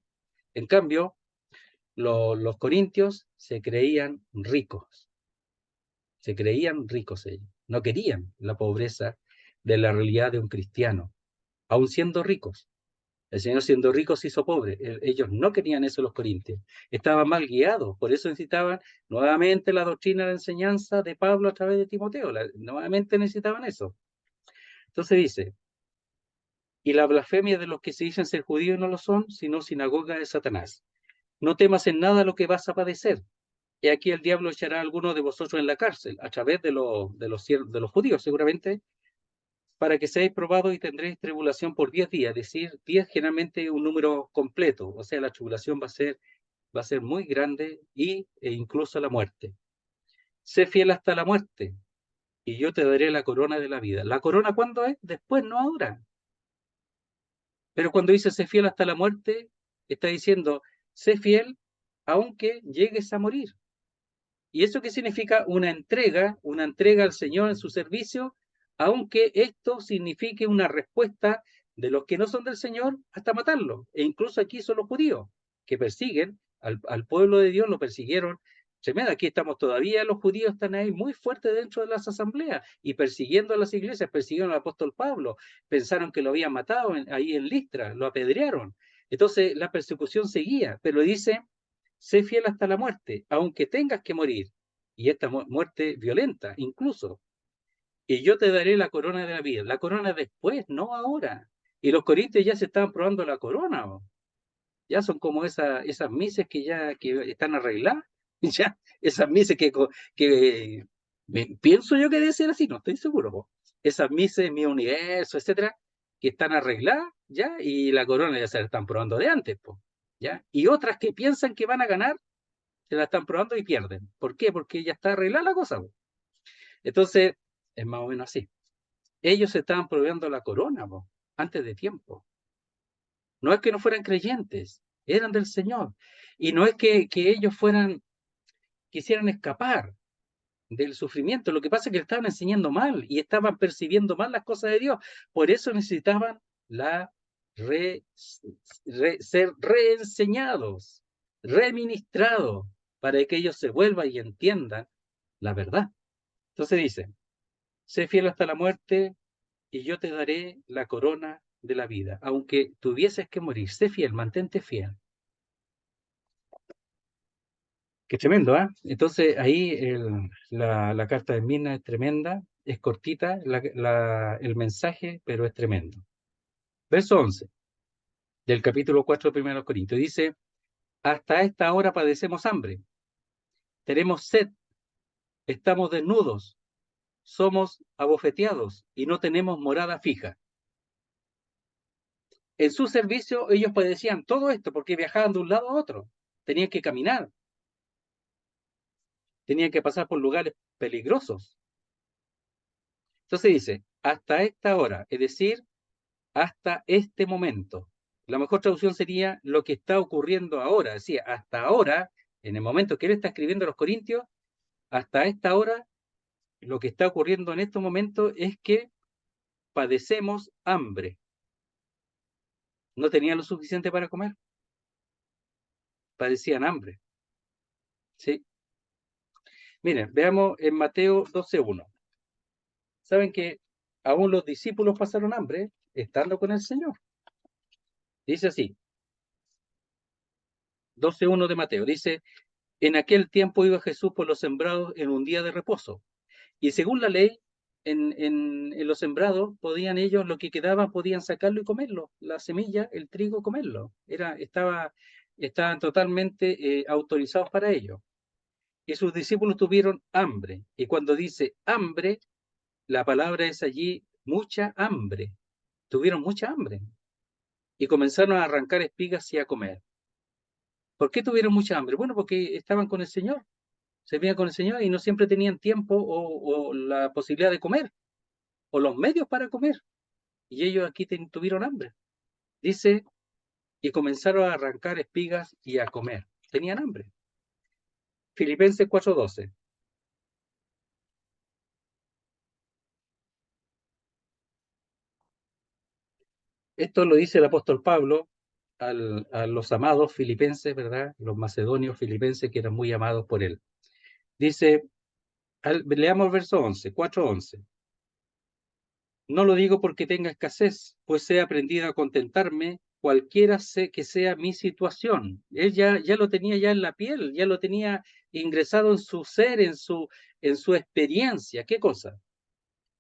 En cambio, los corintios se creían ricos ellos, no querían la pobreza de la realidad de un cristiano, aun siendo ricos. El Señor siendo rico se hizo pobre. Ellos no querían eso los corintios. Estaban mal guiados, por eso necesitaban nuevamente la doctrina de la enseñanza de Pablo a través de Timoteo. Nuevamente necesitaban eso. Entonces dice, y la blasfemia de los que se dicen ser judíos no lo son, sino sinagoga de Satanás. No temas en nada lo que vas a padecer. He aquí el diablo echará a alguno de vosotros en la cárcel, a través de los judíos seguramente, para que seáis probados y tendréis tribulación por 10 días. Es decir, 10 generalmente un número completo, o sea, la tribulación va a ser muy grande e incluso la muerte. Sé fiel hasta la muerte y yo te daré la corona de la vida. ¿La corona cuándo es? Después, no ahora. Pero cuando dice sé fiel hasta la muerte, está diciendo sé fiel aunque llegues a morir. ¿Y eso qué significa? Una entrega al Señor en su servicio, aunque esto signifique una respuesta de los que no son del Señor hasta matarlo. E incluso aquí son los judíos, que persiguen al pueblo de Dios, lo persiguieron. Tremenda, aquí estamos todavía, los judíos están ahí muy fuertes dentro de las asambleas y persiguiendo a las iglesias, persiguieron al apóstol Pablo, pensaron que lo habían matado ahí en Listra, lo apedrearon. Entonces la persecución seguía, pero dice sé fiel hasta la muerte, aunque tengas que morir, y esta muerte violenta incluso, y yo te daré la corona de la vida. La corona después, no ahora. Y los corintios ya se estaban probando la corona, ¿o? Ya son como esas mises que ya que están arregladas, ya esas mises pienso yo que debe ser así, no estoy seguro, ¿o? Esas mises, mi universo, etcétera, que están arregladas, ¿ya? Y la corona ya se la están probando de antes, po, ¿ya? Y otras que piensan que van a ganar, se la están probando y pierden. ¿Por qué? Porque ya está arreglada la cosa, po. Entonces, es más o menos así. Ellos se estaban probando la corona, po, antes de tiempo. No es que no fueran creyentes, eran del Señor. Y no es que ellos quisieran escapar del sufrimiento. Lo que pasa es que estaban enseñando mal y estaban percibiendo mal las cosas de Dios. Por eso necesitaban ser reenseñados, reministrados, para que ellos se vuelvan y entiendan la verdad. Entonces dice, sé fiel hasta la muerte y yo te daré la corona de la vida. Aunque tuvieses que morir, sé fiel, mantente fiel. Qué tremendo, ¿ah? Entonces ahí la carta de Mirna es tremenda, es cortita el mensaje, pero es tremendo. Verso 11 del capítulo 4 de 1 Corintios dice, hasta esta hora padecemos hambre, tenemos sed, estamos desnudos, somos abofeteados y no tenemos morada fija. En su servicio ellos padecían todo esto porque viajaban de un lado a otro, tenían que caminar, tenían que pasar por lugares peligrosos. Entonces dice, hasta esta hora, es decir, hasta este momento. La mejor traducción sería lo que está ocurriendo ahora. Decía, hasta ahora, en el momento que él está escribiendo a los Corintios, hasta esta hora, lo que está ocurriendo en estos momentos es que padecemos hambre. No tenían lo suficiente para comer. Padecían hambre. ¿Sí? Miren, veamos en Mateo 12:1. Saben que aún los discípulos pasaron hambre estando con el Señor. Dice así, 12:1 de Mateo. Dice, en aquel tiempo iba Jesús por los sembrados en un día de reposo. Y según la ley, en los sembrados podían ellos, lo que quedaba, podían sacarlo y comerlo. La semilla, el trigo, comerlo. Estaban totalmente autorizados para ello. Y sus discípulos tuvieron hambre. Y cuando dice hambre, la palabra es allí mucha hambre. Tuvieron mucha hambre. Y comenzaron a arrancar espigas y a comer. ¿Por qué tuvieron mucha hambre? Bueno, porque estaban con el Señor. Se veían con el Señor y no siempre tenían tiempo o la posibilidad de comer, o los medios para comer. Y ellos aquí tuvieron hambre. Dice, y comenzaron a arrancar espigas y a comer. Tenían hambre. Filipenses 4:12. Esto lo dice el apóstol Pablo a los amados filipenses, ¿verdad? Los macedonios filipenses que eran muy amados por él. Dice, leamos el verso 11, 4:11. No lo digo porque tenga escasez, pues he aprendido a contentarme cualquiera que sea mi situación. Él ya lo tenía ya en la piel, ya lo tenía ingresado en su ser, en su experiencia. ¿Qué cosa?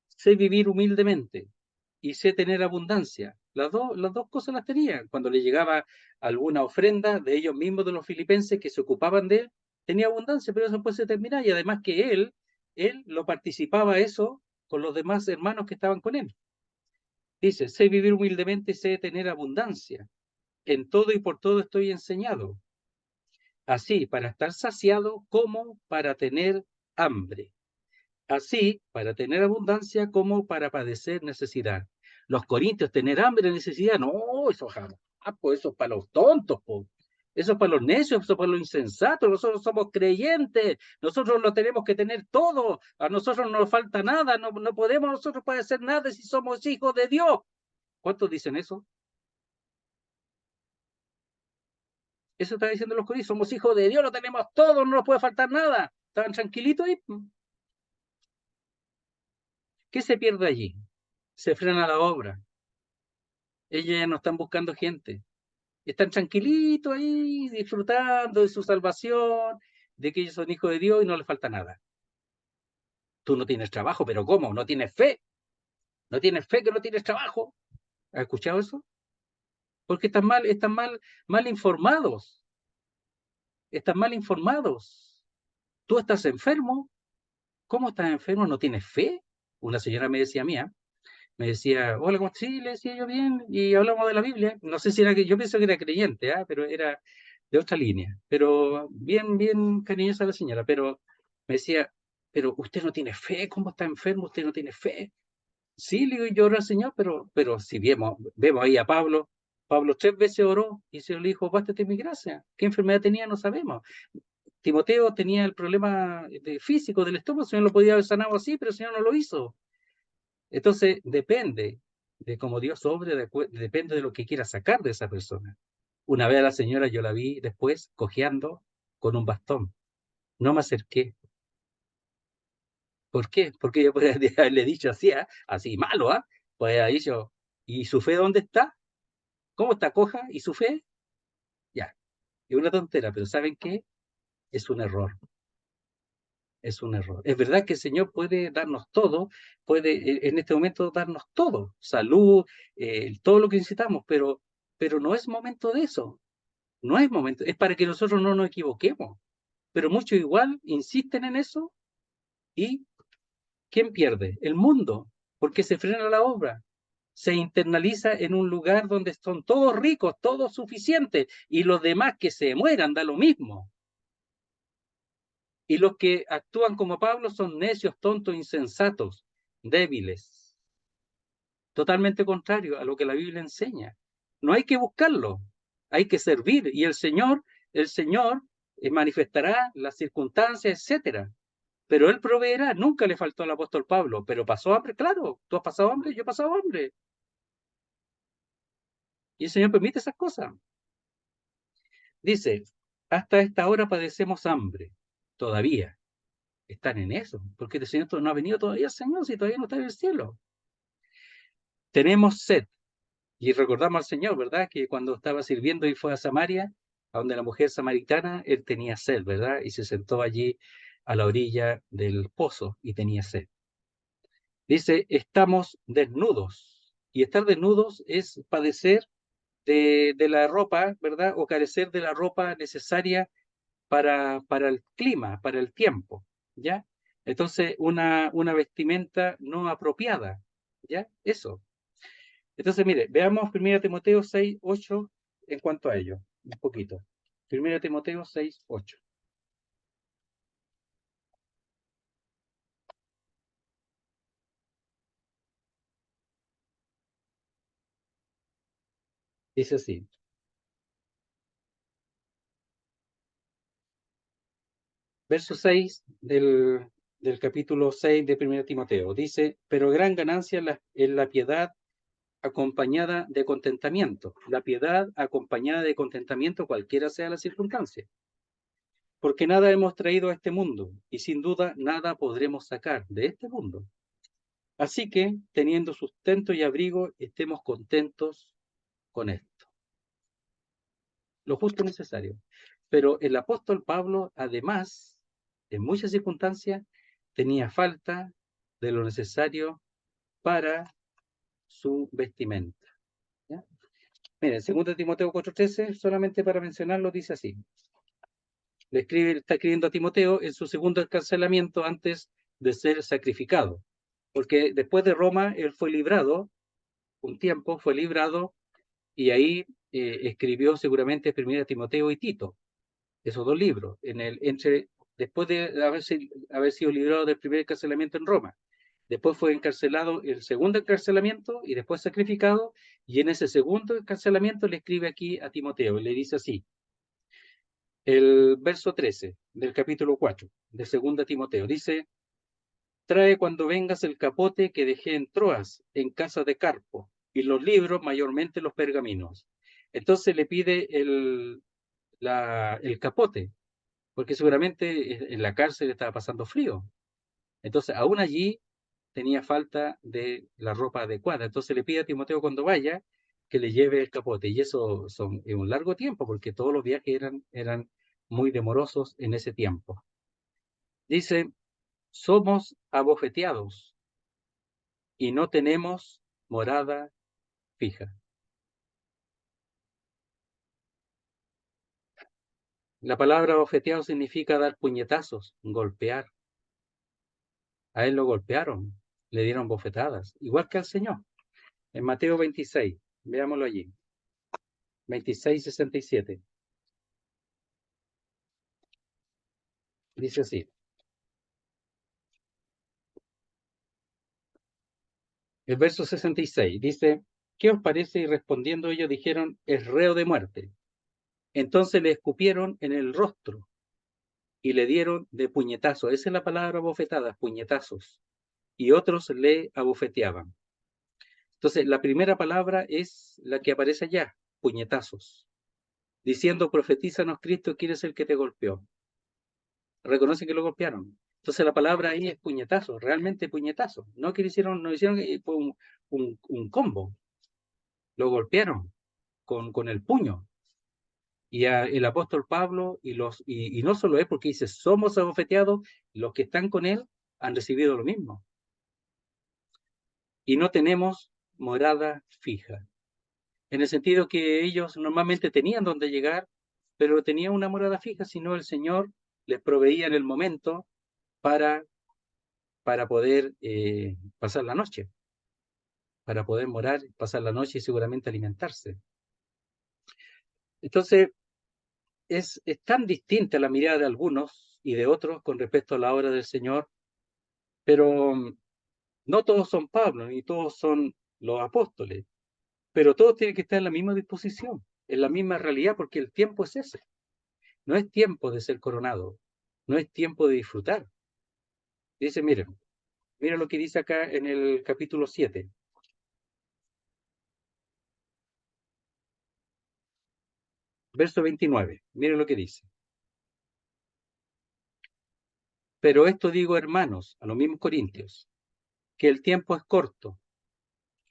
Sé vivir humildemente y sé tener abundancia. Las dos cosas las tenía. Cuando le llegaba alguna ofrenda de ellos mismos, de los filipenses que se ocupaban de él, tenía abundancia, pero eso después se terminaba. Y además que él lo participaba eso con los demás hermanos que estaban con él. Dice, sé vivir humildemente y sé tener abundancia. En todo y por todo estoy enseñado. Así, para estar saciado como para tener hambre. Así, para tener abundancia como para padecer necesidad. Los corintios, tener hambre, necesidad, no, eso jamás, pues eso es para los tontos, pues. Eso es para los necios, eso es para los insensatos. Nosotros somos creyentes, nosotros lo tenemos que tener todo. A nosotros no nos falta nada, no podemos nosotros padecer nada si somos hijos de Dios. ¿Cuántos dicen eso? Eso está diciendo los corintios, somos hijos de Dios, lo tenemos todo, no nos puede faltar nada. Estaban tranquilitos ahí. ¿Qué se pierde allí? Se frena la obra. Ellos ya no están buscando gente. Están tranquilitos ahí, disfrutando de su salvación, de que ellos son hijos de Dios y no les falta nada. Tú no tienes trabajo, pero ¿cómo? ¿No tienes fe? ¿No tienes fe que no tienes trabajo? ¿Has escuchado eso? Porque están mal informados. Están mal informados. Tú estás enfermo. ¿Cómo estás enfermo? ¿No tienes fe? Una señora me decía mía Me decía, hola, ¿cómo estás? Sí, le decía yo bien, y hablamos de la Biblia. No sé si era que, yo pienso que era creyente, pero era de otra línea. Pero bien, bien cariñosa la señora. Pero me decía, pero usted no tiene fe, ¿cómo está enfermo? Usted no tiene fe. Sí, le digo yo oro al Señor, pero si vemos ahí a Pablo, Pablo 3 veces oró y se le dijo, bástate mi gracia. ¿Qué enfermedad tenía? No sabemos. Timoteo tenía el problema físico del estómago, el Señor lo podía haber sanado así, pero el Señor no lo hizo. Entonces, depende de cómo Dios obre, depende de lo que quiera sacar de esa persona. Una vez a la señora yo la vi después cojeando con un bastón. No me acerqué. ¿Por qué? Porque yo podría haberle dicho así, así malo, pues ha dicho, ¿y su fe dónde está? ¿Cómo está coja? ¿Y su fe? Ya, es una tontera, pero ¿saben qué? Es un error. Es un error. Es verdad que el Señor puede darnos todo, puede en este momento darnos todo, salud, todo lo que necesitamos, pero no es momento de eso. No es momento, es para que nosotros no nos equivoquemos. Pero muchos igual insisten en eso y ¿quién pierde? El mundo, porque se frena la obra. Se internaliza en un lugar donde son todos ricos, todos suficientes, y los demás que se mueran da lo mismo. Y los que actúan como Pablo son necios, tontos, insensatos, débiles. Totalmente contrario a lo que la Biblia enseña. No hay que buscarlo, hay que servir. Y el Señor manifestará las circunstancias, etcétera. Pero Él proveerá. Nunca le faltó al apóstol Pablo, pero pasó hambre, claro. Tú has pasado hambre, yo he pasado hambre. Y el Señor permite esas cosas. Dice, hasta esta hora padecemos hambre. Todavía están en eso, porque el Señor no ha venido todavía el Señor, si todavía no está en el cielo. Tenemos sed. Y recordamos al Señor, ¿verdad? Que cuando estaba sirviendo y fue a Samaria, a donde la mujer samaritana, él tenía sed, ¿verdad? Y se sentó allí a la orilla del pozo y tenía sed. Dice, estamos desnudos. Y estar desnudos es padecer de la ropa, ¿verdad? O carecer de la ropa necesaria para el clima, para el tiempo, ¿ya? Entonces, una vestimenta no apropiada, ¿ya? Eso. Entonces, mire, veamos 1 Timoteo 6:8 en cuanto a ello, un poquito. 1 Timoteo 6:8. Dice así. Verso 6 del capítulo 6 de 1 Timoteo. Dice, pero gran ganancia en la piedad acompañada de contentamiento. La piedad acompañada de contentamiento, cualquiera sea la circunstancia. Porque nada hemos traído a este mundo y sin duda nada podremos sacar de este mundo. Así que, teniendo sustento y abrigo, estemos contentos con esto. Lo justo y necesario. Pero el apóstol Pablo, además, en muchas circunstancias, tenía falta de lo necesario para su vestimenta. ¿Ya? Miren, 2 Timoteo 4:13, solamente para mencionarlo, dice así. Está escribiendo a Timoteo en su segundo encarcelamiento antes de ser sacrificado. Porque después de Roma, él fue librado, un tiempo fue librado, y ahí escribió seguramente 1 Timoteo y Tito, esos dos libros, después de haber sido librado del primer encarcelamiento en Roma. Después fue encarcelado el segundo encarcelamiento y después sacrificado, y en ese segundo encarcelamiento le escribe aquí a Timoteo, y le dice así, el verso 13 del capítulo 4 de 2 Timoteo, dice, trae cuando vengas el capote que dejé en Troas, en casa de Carpo, y los libros, mayormente los pergaminos. Entonces le pide el capote, porque seguramente en la cárcel estaba pasando frío. Entonces, aún allí tenía falta de la ropa adecuada. Entonces le pide a Timoteo cuando vaya que le lleve el capote. Y eso es un largo tiempo, porque todos los viajes eran muy demorosos en ese tiempo. Dice, somos abofeteados y no tenemos morada fija. La palabra abofeteado significa dar puñetazos, golpear. A él lo golpearon, le dieron bofetadas, igual que al Señor. En Mateo 26, veámoslo allí. 26:67. Dice así. El verso 66 dice, ¿qué os parece? Y respondiendo ellos dijeron, es reo de muerte. Entonces le escupieron en el rostro y le dieron de puñetazos. Esa es la palabra bofetadas, puñetazos. Y otros le abofeteaban. Entonces, la primera palabra es la que aparece allá, puñetazos. Diciendo, profetízanos Cristo, ¿quién es el que te golpeó? Reconocen que lo golpearon. Entonces la palabra ahí es puñetazo, realmente puñetazo. No que hicieron, no hicieron fue un combo. Lo golpearon con el puño. Y el apóstol Pablo, y no solo es porque dice, somos abofeteados, los que están con él han recibido lo mismo. Y no tenemos morada fija. En el sentido que ellos normalmente tenían donde llegar, pero tenían una morada fija, sino el Señor les proveía en el momento para poder pasar la noche, para poder morar, pasar la noche y seguramente alimentarse. Entonces, es tan distinta la mirada de algunos y de otros con respecto a la obra del Señor, pero no todos son Pablo, ni todos son los apóstoles, pero todos tienen que estar en la misma disposición, en la misma realidad, porque el tiempo es ese. No es tiempo de ser coronado, no es tiempo de disfrutar. Dice, miren lo que dice acá en el capítulo 7. Verso 29, miren lo que dice. Pero esto digo, hermanos, a los mismos corintios, que el tiempo es corto.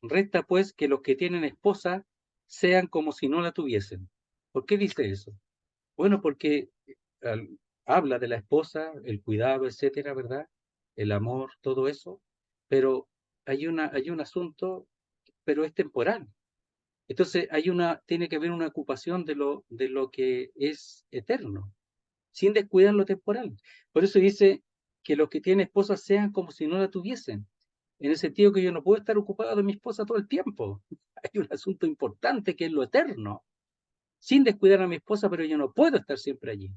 Resta pues que los que tienen esposa sean como si no la tuviesen. ¿Por qué dice eso? Bueno, porque habla de la esposa, el cuidado, etcétera, ¿verdad? El amor, todo eso, pero hay un asunto, pero es temporal. Entonces tiene que haber una ocupación de lo que es eterno, sin descuidar lo temporal. Por eso dice que los que tienen esposa sean como si no la tuviesen, en el sentido que yo no puedo estar ocupado de mi esposa todo el tiempo. Hay un asunto importante que es lo eterno, sin descuidar a mi esposa, pero yo no puedo estar siempre allí.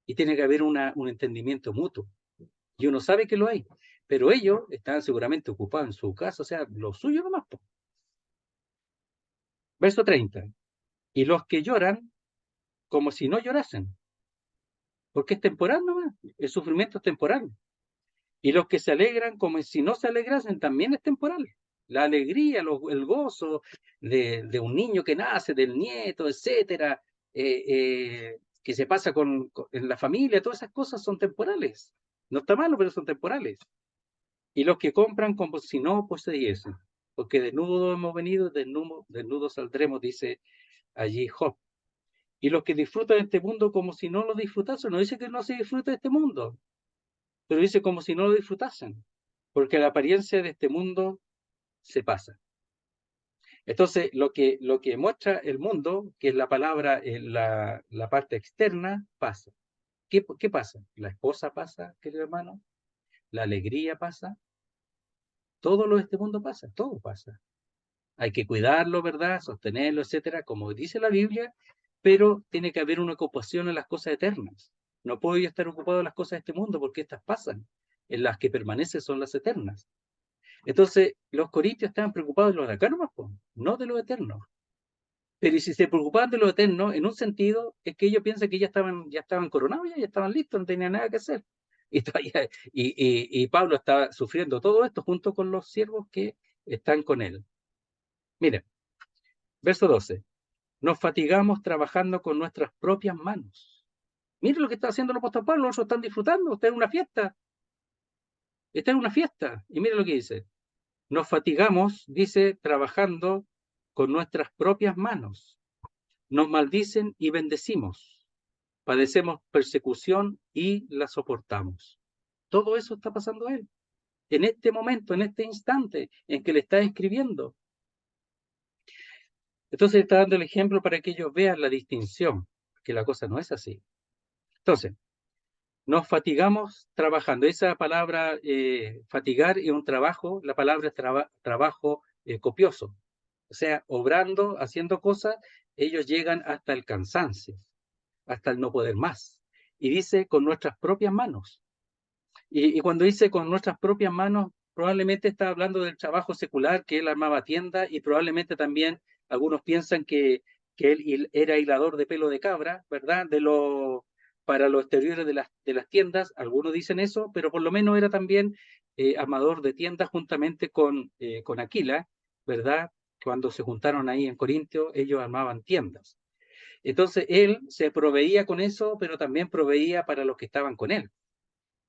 Y tiene que haber un entendimiento mutuo. Y uno sabe que lo hay, pero ellos están seguramente ocupados en su casa, o sea, lo suyo nomás. Verso 30. Y los que lloran como si no llorasen, porque es temporal nomás, el sufrimiento es temporal. Y los que se alegran como si no se alegrasen también es temporal. La alegría, el gozo de un niño que nace, del nieto, etcétera, que se pasa en la familia, todas esas cosas son temporales. No está malo, pero son temporales. Y los que compran como si no poseyesen, porque desnudo hemos venido, desnudo saldremos, dice allí Job. Y los que disfrutan de este mundo como si no lo disfrutasen, no dice que no se disfruta de este mundo, pero dice como si no lo disfrutasen, porque la apariencia de este mundo se pasa. Entonces, lo que muestra el mundo, que es la palabra, la parte externa, pasa. ¿Qué pasa? La esposa pasa, querido hermano, la alegría pasa, todo lo de este mundo pasa, todo pasa. Hay que cuidarlo, ¿verdad? Sostenerlo, etcétera, como dice la Biblia, pero tiene que haber una ocupación en las cosas eternas. No puedo yo estar ocupado en las cosas de este mundo porque estas pasan. En las que permanecen son las eternas. Entonces, los corintios estaban preocupados de lo de acá nomás, no de lo eterno. Pero si se preocupaban de lo eterno, en un sentido, es que ellos piensan que ya estaban coronados, ya estaban listos, no tenían nada que hacer. Y Pablo estaba sufriendo todo esto junto con los siervos que están con él. Miren, verso 12. Nos fatigamos trabajando con nuestras propias manos. Miren lo que está haciendo el apóstol Pablo, ellos están disfrutando, está en una fiesta. Está en una fiesta. Y miren lo que dice. Nos fatigamos, dice, trabajando con nuestras propias manos. Nos maldicen y bendecimos. Padecemos persecución y la soportamos. Todo eso está pasando a él. En este momento, en este instante en que le está escribiendo. Entonces está dando el ejemplo para que ellos vean la distinción, que la cosa no es así. Entonces, nos fatigamos trabajando. Esa palabra fatigar es un trabajo, la palabra es trabajo copioso. O sea, obrando, haciendo cosas, ellos llegan hasta el cansancio, hasta el no poder más. Y dice con nuestras propias manos. Y cuando dice con nuestras propias manos, probablemente está hablando del trabajo secular, que él armaba tiendas, y probablemente también algunos piensan que él era hilador de pelo de cabra, ¿verdad? Para los exteriores de las tiendas, algunos dicen eso, pero por lo menos era también armador de tiendas juntamente con Aquila, ¿verdad? Cuando se juntaron ahí en Corintio, ellos armaban tiendas. Entonces él se proveía con eso, pero también proveía para los que estaban con él,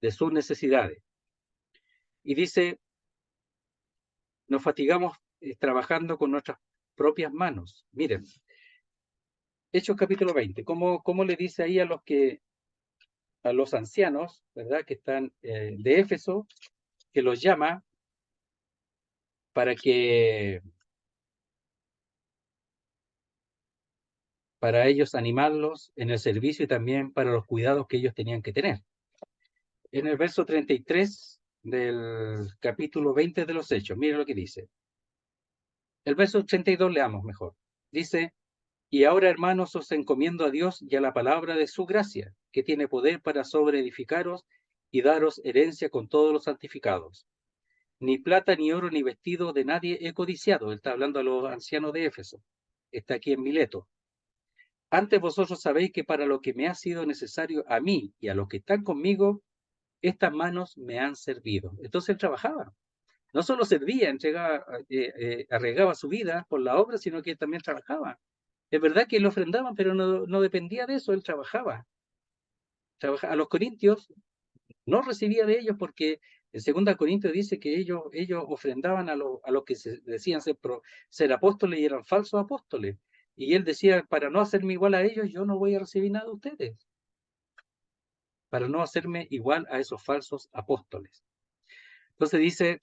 de sus necesidades. Y dice, nos fatigamos trabajando con nuestras propias manos. Miren, Hechos capítulo 20, ¿cómo le dice ahí a los ancianos, ¿verdad? Que están de Éfeso, que los llama para ellos animarlos en el servicio y también para los cuidados que ellos tenían que tener. En el verso 33 del capítulo 20 de los Hechos, miren lo que dice. El verso 32 leamos mejor. Dice, y ahora, hermanos, os encomiendo a Dios y a la palabra de su gracia, que tiene poder para sobreedificaros y daros herencia con todos los santificados. Ni plata, ni oro, ni vestido de nadie he codiciado. Él está hablando a los ancianos de Éfeso. Está aquí en Mileto. Antes vosotros sabéis que para lo que me ha sido necesario a mí y a los que están conmigo, estas manos me han servido. Entonces él trabajaba. No solo servía, arriesgaba su vida por la obra, sino que también trabajaba. Es verdad que él ofrendaba, pero no dependía de eso, él trabajaba. A los corintios no recibía de ellos porque en 2 Corintios dice que ellos ofrendaban a los que se decían ser apóstoles y eran falsos apóstoles. Y él decía, para no hacerme igual a ellos, yo no voy a recibir nada de ustedes. Para no hacerme igual a esos falsos apóstoles. Entonces dice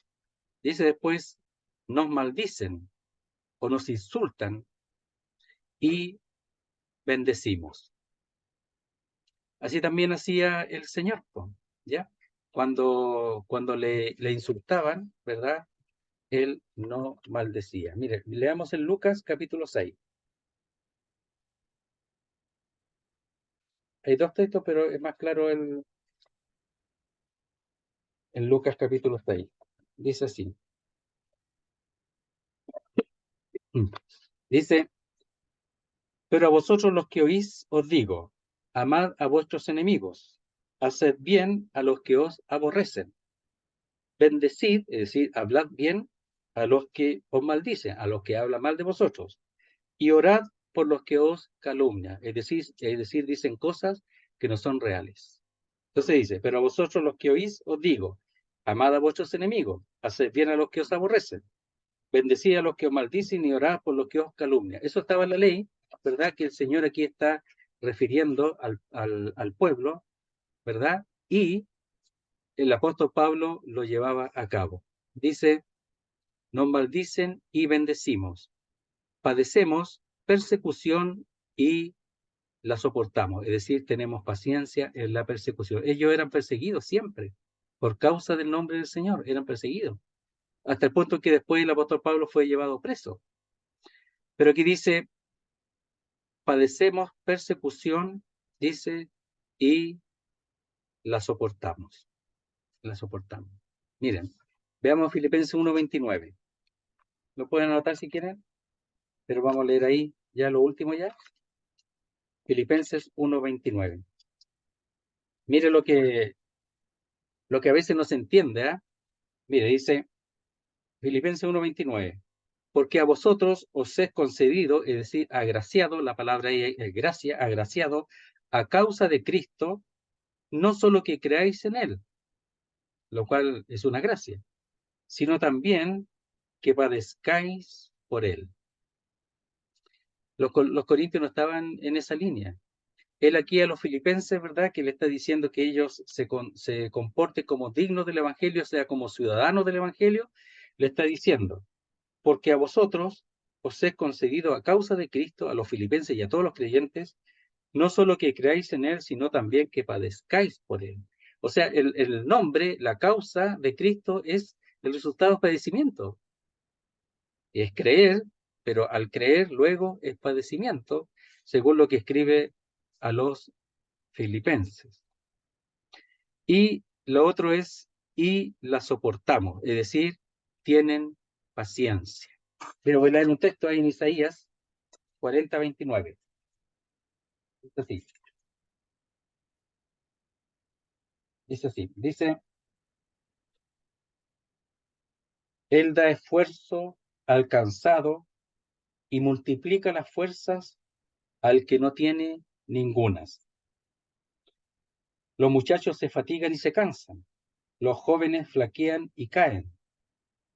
después, nos maldicen o nos insultan y bendecimos. Así también hacía el Señor, ¿ya? Cuando le insultaban, ¿verdad? Él no maldecía. Mire, leamos en Lucas capítulo 6. Hay dos textos, pero es más claro en Lucas capítulo 6. Dice así. Dice, pero a vosotros los que oís os digo, amad a vuestros enemigos, haced bien a los que os aborrecen, bendecid, es decir, hablad bien a los que os maldicen, a los que hablan mal de vosotros, y orad por los que os calumnian, es decir, dicen cosas que no son reales. Entonces dice, pero a vosotros los que oís os digo, amad a vuestros enemigos, haced bien a los que os aborrecen, bendecid a los que os maldicen y orad por los que os calumnian. Eso estaba en la ley, ¿verdad? Que el Señor aquí está refiriendo al pueblo, ¿verdad? Y el apóstol Pablo lo llevaba a cabo. Dice, nos maldicen y bendecimos. Padecemos persecución y la soportamos. Es decir, tenemos paciencia en la persecución. Ellos eran perseguidos siempre. Por causa del nombre del Señor, eran perseguidos. Hasta el punto que después el apóstol Pablo fue llevado preso. Pero aquí dice, padecemos persecución, dice, y la soportamos. La soportamos. Miren, veamos Filipenses 1:29. Lo pueden anotar si quieren, pero vamos a leer ahí ya lo último ya. Filipenses 1:29. Mire lo que a veces no se entiende, ¿eh? Mire, dice Filipenses 1:29. Porque a vosotros os es concedido, es decir, agraciado, la palabra ahí es gracia, agraciado, a causa de Cristo, no solo que creáis en Él, lo cual es una gracia, sino también que padezcáis por Él. Los corintios no estaban en esa línea. Él aquí a los filipenses, ¿verdad? Que le está diciendo que ellos se comporten como dignos del Evangelio, o sea, como ciudadanos del Evangelio, le está diciendo, porque a vosotros os es concedido a causa de Cristo, a los filipenses y a todos los creyentes, no solo que creáis en él, sino también que padezcáis por él. O sea, el nombre, la causa de Cristo es el resultado de padecimiento. Es creer, pero al creer luego es padecimiento, según lo que escribe a los filipenses. Y lo otro es, y la soportamos, es decir, tienen paciencia. Pero voy a leer un texto ahí en Isaías 40:29. Dice así. Dice, Él da esfuerzo al cansado y multiplica las fuerzas al que no tiene ningunas. Los muchachos se fatigan y se cansan, los jóvenes flaquean y caen,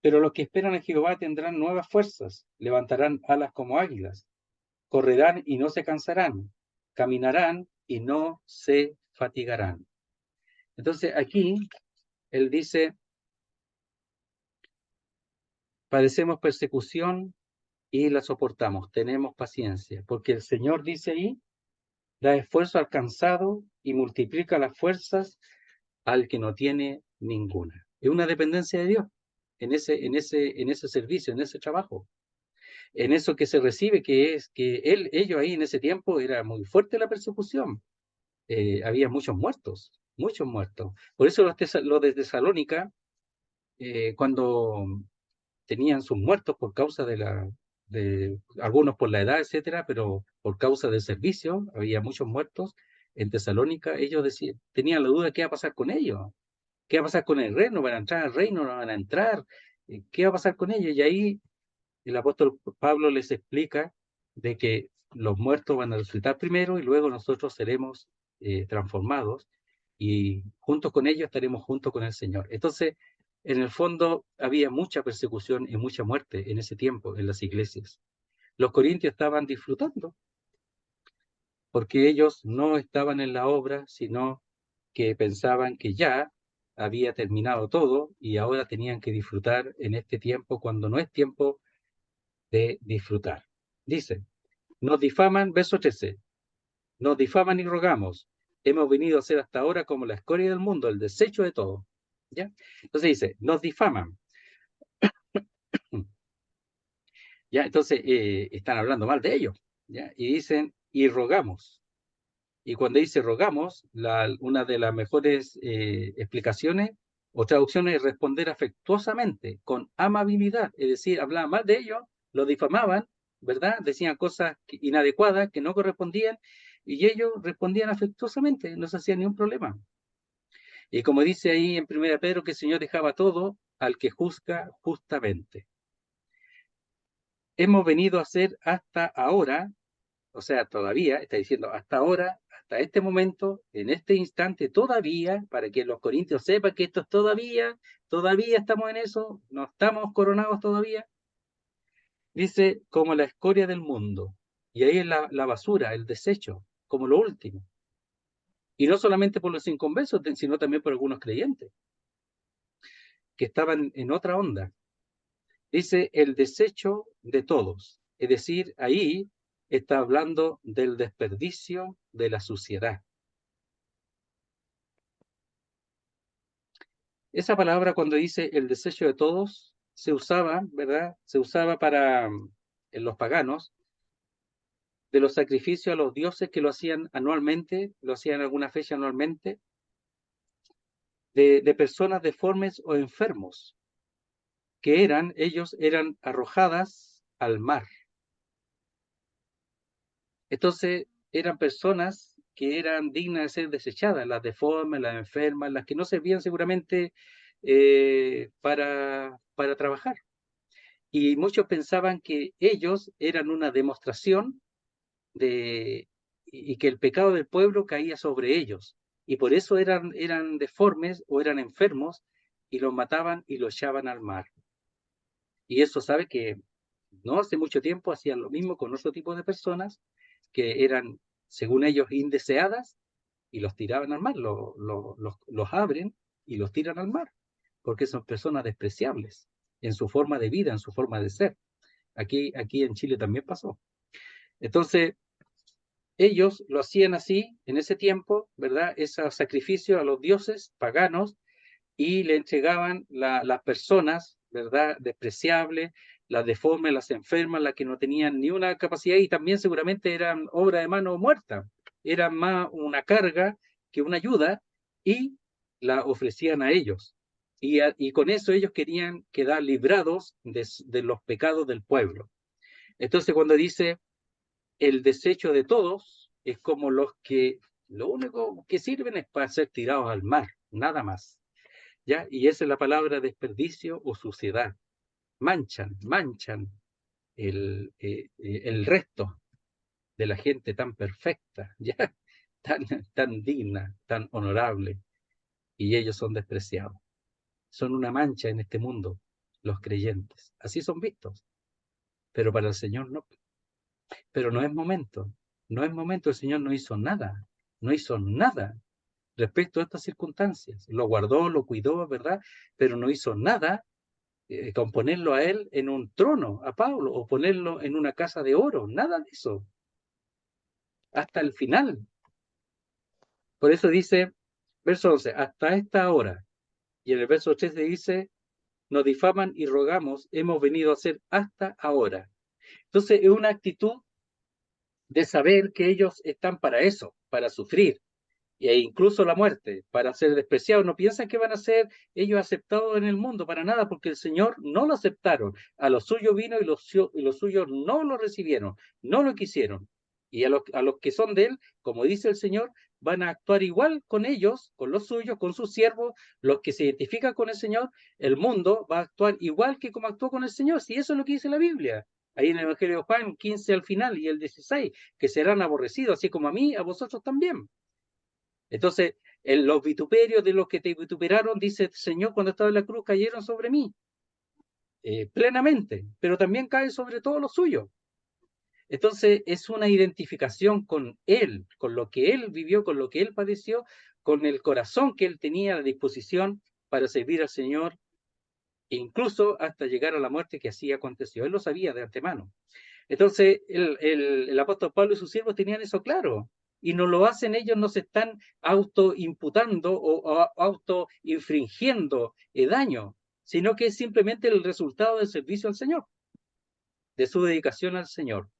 pero los que esperan a Jehová tendrán nuevas fuerzas, levantarán alas como águilas, correrán y no se cansarán, caminarán y no se fatigarán. Entonces aquí él dice, padecemos persecución y la soportamos, tenemos paciencia, porque el Señor dice ahí, da esfuerzo al cansado y multiplica las fuerzas al que no tiene ninguna. Es una dependencia de Dios en ese servicio, en ese trabajo, en eso que se recibe, que es que ellos ahí en ese tiempo era muy fuerte la persecución. Había muchos muertos, muchos muertos. Por eso los de Tesalónica, cuando tenían sus muertos por causa de algunos por la edad, etcétera, pero por causa del servicio, había muchos muertos en Tesalónica. Ellos tenían la duda de qué va a pasar con ellos, qué va a pasar con el reino, van a entrar al reino, no van a entrar, qué va a pasar con ellos. Y ahí el apóstol Pablo les explica de que los muertos van a resucitar primero y luego nosotros seremos transformados y junto con ellos estaremos junto con el Señor. Entonces, en el fondo había mucha persecución y mucha muerte en ese tiempo en las iglesias. Los corintios estaban disfrutando porque ellos no estaban en la obra, sino que pensaban que ya había terminado todo y ahora tenían que disfrutar en este tiempo cuando no es tiempo de disfrutar. Dice, nos difaman, verso 13, nos difaman y rogamos. Hemos venido a ser hasta ahora como la escoria del mundo, el desecho de todo. ¿Ya? Entonces dice, nos difaman. ¿Ya? Entonces están hablando mal de ellos. ¿Ya? Y dicen, y rogamos. Y cuando dice rogamos, una de las mejores explicaciones o traducciones es responder afectuosamente, con amabilidad. Es decir, hablaban mal de ellos, los difamaban, ¿verdad? Decían cosas inadecuadas que no correspondían y ellos respondían afectuosamente, no se hacían ni un problema. Y como dice ahí en 1 Pedro, que el Señor dejaba todo al que juzga justamente. Hemos venido a ser hasta ahora, o sea, todavía, está diciendo hasta ahora, hasta este momento, en este instante, todavía, para que los corintios sepan que esto es todavía estamos en eso, no estamos coronados todavía, dice como la escoria del mundo. Y ahí es la basura, el desecho, como lo último. Y no solamente por los inconversos, sino también por algunos creyentes, que estaban en otra onda. Dice el desecho de todos. Es decir, ahí está hablando del desperdicio de la suciedad. Esa palabra cuando dice el desecho de todos, se usaba, ¿verdad? Se usaba para, en los paganos, de los sacrificios a los dioses que lo hacían anualmente, lo hacían en alguna fecha anualmente, de personas deformes o enfermos, que ellos eran arrojadas al mar. Entonces, eran personas que eran dignas de ser desechadas, las deformes, las enfermas, las que no servían seguramente para trabajar. Y muchos pensaban que ellos eran una demostración y que el pecado del pueblo caía sobre ellos. Y por eso eran deformes o eran enfermos y los mataban y los echaban al mar. Y eso sabe que no hace mucho tiempo hacían lo mismo con otro tipo de personas que eran, según ellos, indeseadas y los tiraban al mar, los abren y los tiran al mar, porque son personas despreciables en su forma de vida, en su forma de ser. Aquí en Chile también pasó. Entonces, ellos lo hacían así en ese tiempo, ¿verdad? Ese sacrificio a los dioses paganos, y le entregaban las personas, ¿verdad? Despreciables, las deformes, las enfermas, las que no tenían ni una capacidad, y también seguramente eran obra de mano muerta, eran más una carga que una ayuda, y la ofrecían a ellos. Y con eso ellos querían quedar librados de los pecados del pueblo. Entonces, cuando dice el desecho de todos, es como los que lo único que sirven es para ser tirados al mar, nada más. ¿Ya? Y esa es la palabra desperdicio o suciedad. Manchan el resto de la gente tan perfecta, ¿ya? Tan digna, tan honorable, y ellos son despreciados. Son una mancha en este mundo, los creyentes. Así son vistos, pero para el Señor no. Pero no es momento, no es momento, el Señor no hizo nada, no hizo nada respecto a estas circunstancias. Lo guardó, lo cuidó, ¿verdad? Pero no hizo nada con ponerlo a él en un trono, a Pablo, o ponerlo en una casa de oro, nada de eso, hasta el final. Por eso dice, verso 11, hasta esta hora. Y en el verso 13 dice, nos difaman y rogamos, hemos venido a ser hasta ahora. Entonces es una actitud de saber que ellos están para eso, para sufrir, e incluso la muerte, para ser despreciados. No piensan que van a ser ellos aceptados en el mundo, para nada, porque el Señor no lo aceptaron. A los suyos vino y los suyos no lo recibieron, no lo quisieron. Y a los que son de él, como dice el Señor, van a actuar igual con ellos, con los suyos, con sus siervos, los que se identifican con el Señor. El mundo va a actuar igual que como actuó con el Señor, si eso es lo que dice la Biblia. Ahí en el Evangelio de Juan 15 al final y el 16, que serán aborrecidos, así como a mí, a vosotros también. Entonces, en los vituperios de los que te vituperaron, dice el Señor, cuando estaba en la cruz, cayeron sobre mí, plenamente, pero también cae sobre todos los suyos. Entonces, es una identificación con Él, con lo que Él vivió, con lo que Él padeció, con el corazón que Él tenía a la disposición para servir al Señor, incluso hasta llegar a la muerte que así aconteció. Él lo sabía de antemano. Entonces, el apóstol Pablo y sus siervos tenían eso claro, y no lo hacen ellos, no se están autoimputando o autoinfringiendo daño, sino que es simplemente el resultado del servicio al Señor, de su dedicación al Señor.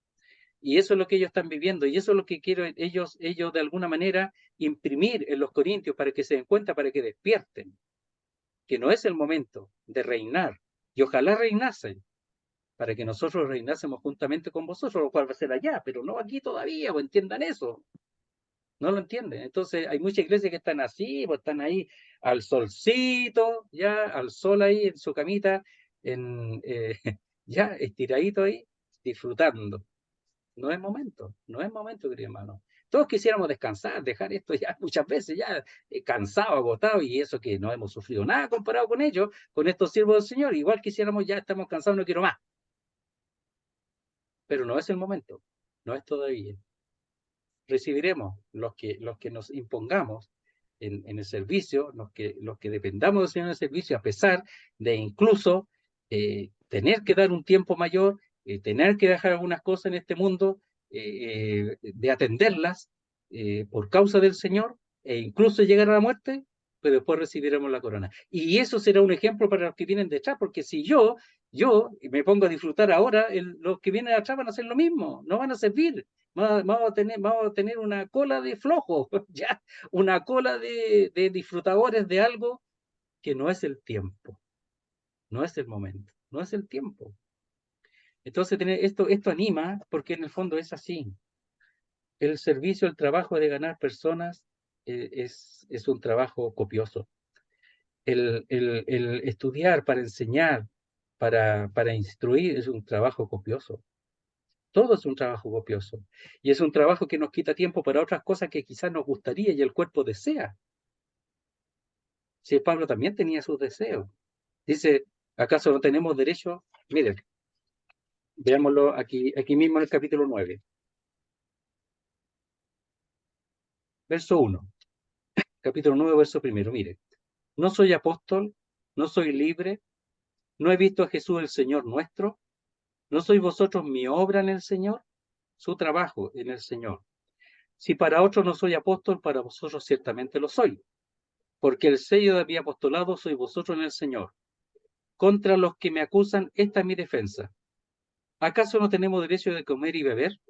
Y eso es lo que ellos están viviendo, y eso es lo que quieren ellos de alguna manera imprimir en los corintios para que se den cuenta, para que despierten, que no es el momento de reinar, y ojalá reinasen, para que nosotros reinásemos juntamente con vosotros, lo cual va a ser allá, pero no aquí todavía, o entiendan eso. No lo entienden. Entonces hay muchas iglesias que están así, pues están ahí al solcito, ya al sol ahí en su camita, ya estiradito ahí, disfrutando. No es momento, no es momento, querido hermano. Todos quisiéramos descansar, dejar esto ya muchas veces, ya cansado, agotado, y eso que no hemos sufrido nada comparado con ellos, con estos siervos del Señor. Igual quisiéramos, ya estamos cansados, no quiero más. Pero no es el momento, no es todavía. Recibiremos los que nos impongamos en el servicio, los que dependamos del Señor en el servicio, a pesar de incluso tener que dar un tiempo mayor, tener que dejar algunas cosas en este mundo, de atenderlas por causa del Señor, e incluso llegar a la muerte, pero después recibiremos la corona. Y eso será un ejemplo para los que vienen detrás, porque si yo me pongo a disfrutar ahora, los que vienen atrás van a hacer lo mismo, no van a servir. Vamos a tener una cola de flojos, ya, una cola de disfrutadores de algo que no es el tiempo, no es el momento, no es el tiempo. Entonces, esto anima, porque en el fondo es así. El servicio, el trabajo de ganar personas es un trabajo copioso. El estudiar para enseñar, para instruir, es un trabajo copioso. Todo es un trabajo copioso. Y es un trabajo que nos quita tiempo para otras cosas que quizás nos gustaría y el cuerpo desea. Si Pablo también tenía sus deseos. Dice, ¿acaso no tenemos derecho? Miren, veámoslo aquí mismo en el capítulo 9. Verso 1. Capítulo 9, verso 1. Mire, no soy apóstol, no soy libre, no he visto a Jesús el Señor nuestro, no sois vosotros mi obra en el Señor, su trabajo en el Señor. Si para otros no soy apóstol, para vosotros ciertamente lo soy, porque el sello de mi apostolado sois vosotros en el Señor. Contra los que me acusan, esta es mi defensa. ¿Acaso no tenemos derecho de comer y beber?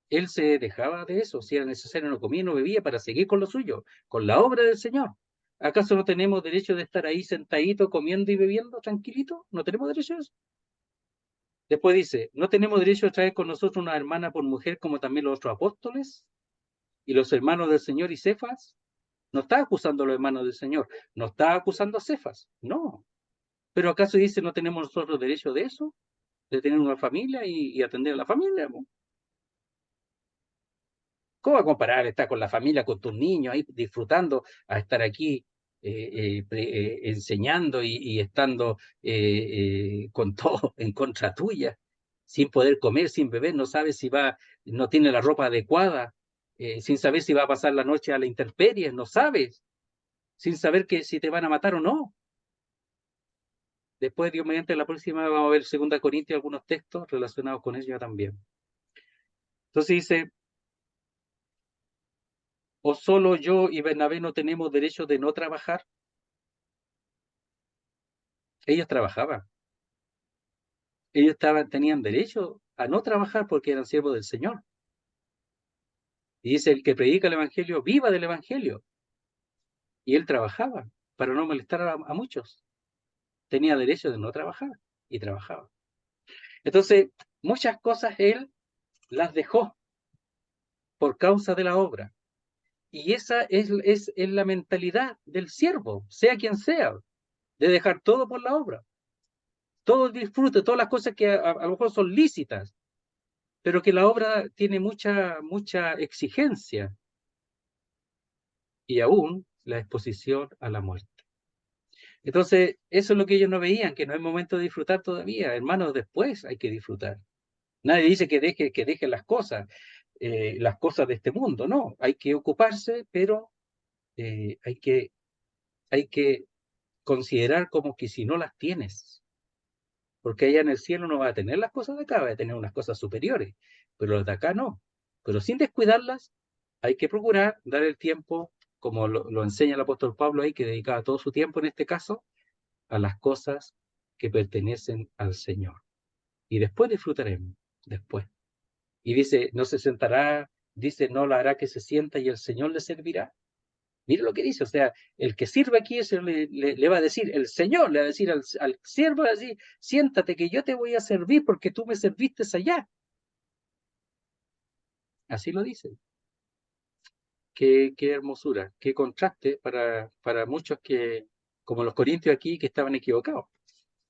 Él se dejaba de eso, si era necesario no comía y no bebía para seguir con lo suyo, con la obra del Señor. ¿Acaso no tenemos derecho de estar ahí sentadito, comiendo y bebiendo, tranquilito? ¿No tenemos derecho a eso? Después dice, ¿no tenemos derecho a traer con nosotros una hermana por mujer como también los otros apóstoles? ¿Y los hermanos del Señor y Cefas? No está acusando a los hermanos del Señor, no está acusando a Cefas, no. ¿Pero acaso dice, no tenemos nosotros derecho de eso? De tener una familia y atender a la familia, ¿no? ¿Cómo va a comparar estar con la familia, con tus niños ahí disfrutando, a estar aquí enseñando y estando con todo en contra tuya, sin poder comer, sin beber, no sabes si va, no tiene la ropa adecuada, sin saber si va a pasar la noche a la intemperie, no sabes, sin saber que si te van a matar o no? Después, Dios mediante, la próxima vamos a ver 2 Corintios, algunos textos relacionados con ello también. Entonces dice, ¿o solo yo y Bernabé no tenemos derecho de no trabajar? Ellos trabajaban. Ellos tenían derecho a no trabajar porque eran siervos del Señor. Y dice, el que predica el Evangelio, viva del Evangelio. Y él trabajaba para no molestar a muchos. Tenía derecho de no trabajar y trabajaba. Entonces, muchas cosas él las dejó por causa de la obra. Y esa es la mentalidad del siervo, sea quien sea, de dejar todo por la obra. Todo el disfrute, todas las cosas que a lo mejor son lícitas, pero que la obra tiene mucha exigencia y aún la exposición a la muerte. Entonces, eso es lo que ellos no veían, que no es momento de disfrutar todavía. Hermanos, después hay que disfrutar. Nadie dice que deje las cosas de este mundo, no. Hay que ocuparse, pero hay que considerar como que si no las tienes, porque allá en el cielo no va a tener las cosas de acá, va a tener unas cosas superiores, pero las de acá no. Pero sin descuidarlas, hay que procurar dar el tiempo, como lo enseña el apóstol Pablo ahí, que dedicaba todo su tiempo en este caso, a las cosas que pertenecen al Señor. Y después disfrutaremos, después. Y dice, no se sentará, dice, no la hará que se sienta y el Señor le servirá. Mire lo que dice, o sea, el que sirve aquí le va a decir, el Señor le va a decir al siervo, le va a decir, siéntate que yo te voy a servir porque tú me serviste allá. Así lo dice. Qué hermosura, qué contraste para muchos que, como los corintios aquí, que estaban equivocados,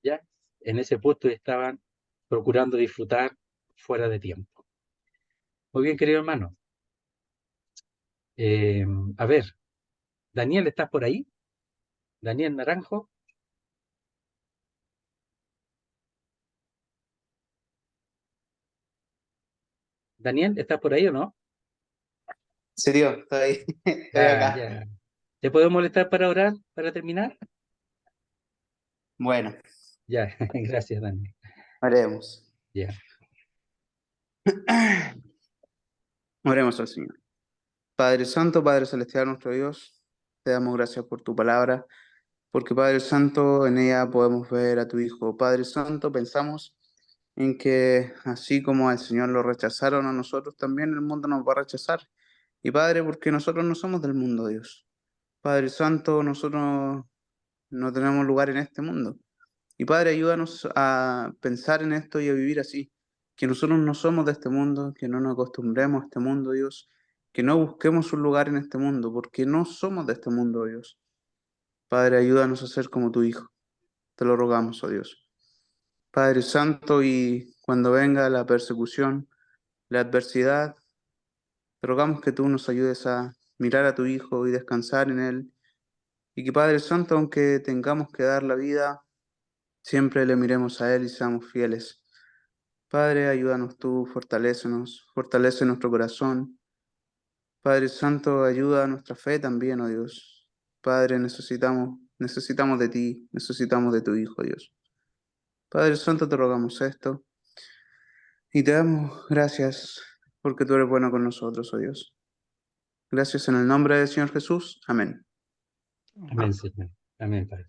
¿ya? En ese puesto estaban procurando disfrutar fuera de tiempo. Muy bien, querido hermano. A ver, Daniel, ¿estás por ahí? Daniel Naranjo. Daniel, ¿estás por ahí o no? Sí, tío, estoy acá. Ya. ¿Te puedo molestar para orar, para terminar? Bueno, Ya, gracias, Daniel. haremos. Ya. Oremos al Señor. Padre Santo, Padre Celestial, nuestro Dios, te damos gracias por tu palabra, porque Padre Santo, en ella podemos ver a tu Hijo. Padre Santo, pensamos en que así como al Señor lo rechazaron, a nosotros también el mundo nos va a rechazar. Y Padre, porque nosotros no somos del mundo, Dios. Padre Santo, nosotros no tenemos lugar en este mundo. Y Padre, ayúdanos a pensar en esto y a vivir así, que nosotros no somos de este mundo, que no nos acostumbremos a este mundo, Dios, que no busquemos un lugar en este mundo, porque no somos de este mundo, Dios. Padre, ayúdanos a ser como tu Hijo, te lo rogamos, oh Dios. Padre Santo, y cuando venga la persecución, la adversidad, te rogamos que tú nos ayudes a mirar a tu Hijo y descansar en Él, y que Padre Santo, aunque tengamos que dar la vida, siempre le miremos a Él y seamos fieles. Padre, ayúdanos tú, fortalécenos, fortalece nuestro corazón. Padre Santo, ayuda a nuestra fe también, oh Dios. Padre, necesitamos de ti, necesitamos de tu Hijo, Dios. Padre Santo, te rogamos esto y te damos gracias porque tú eres bueno con nosotros, oh Dios. Gracias en el nombre del Señor Jesús. Amén. Amén, Señor. Amén, Padre.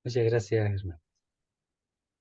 Muchas gracias, hermano.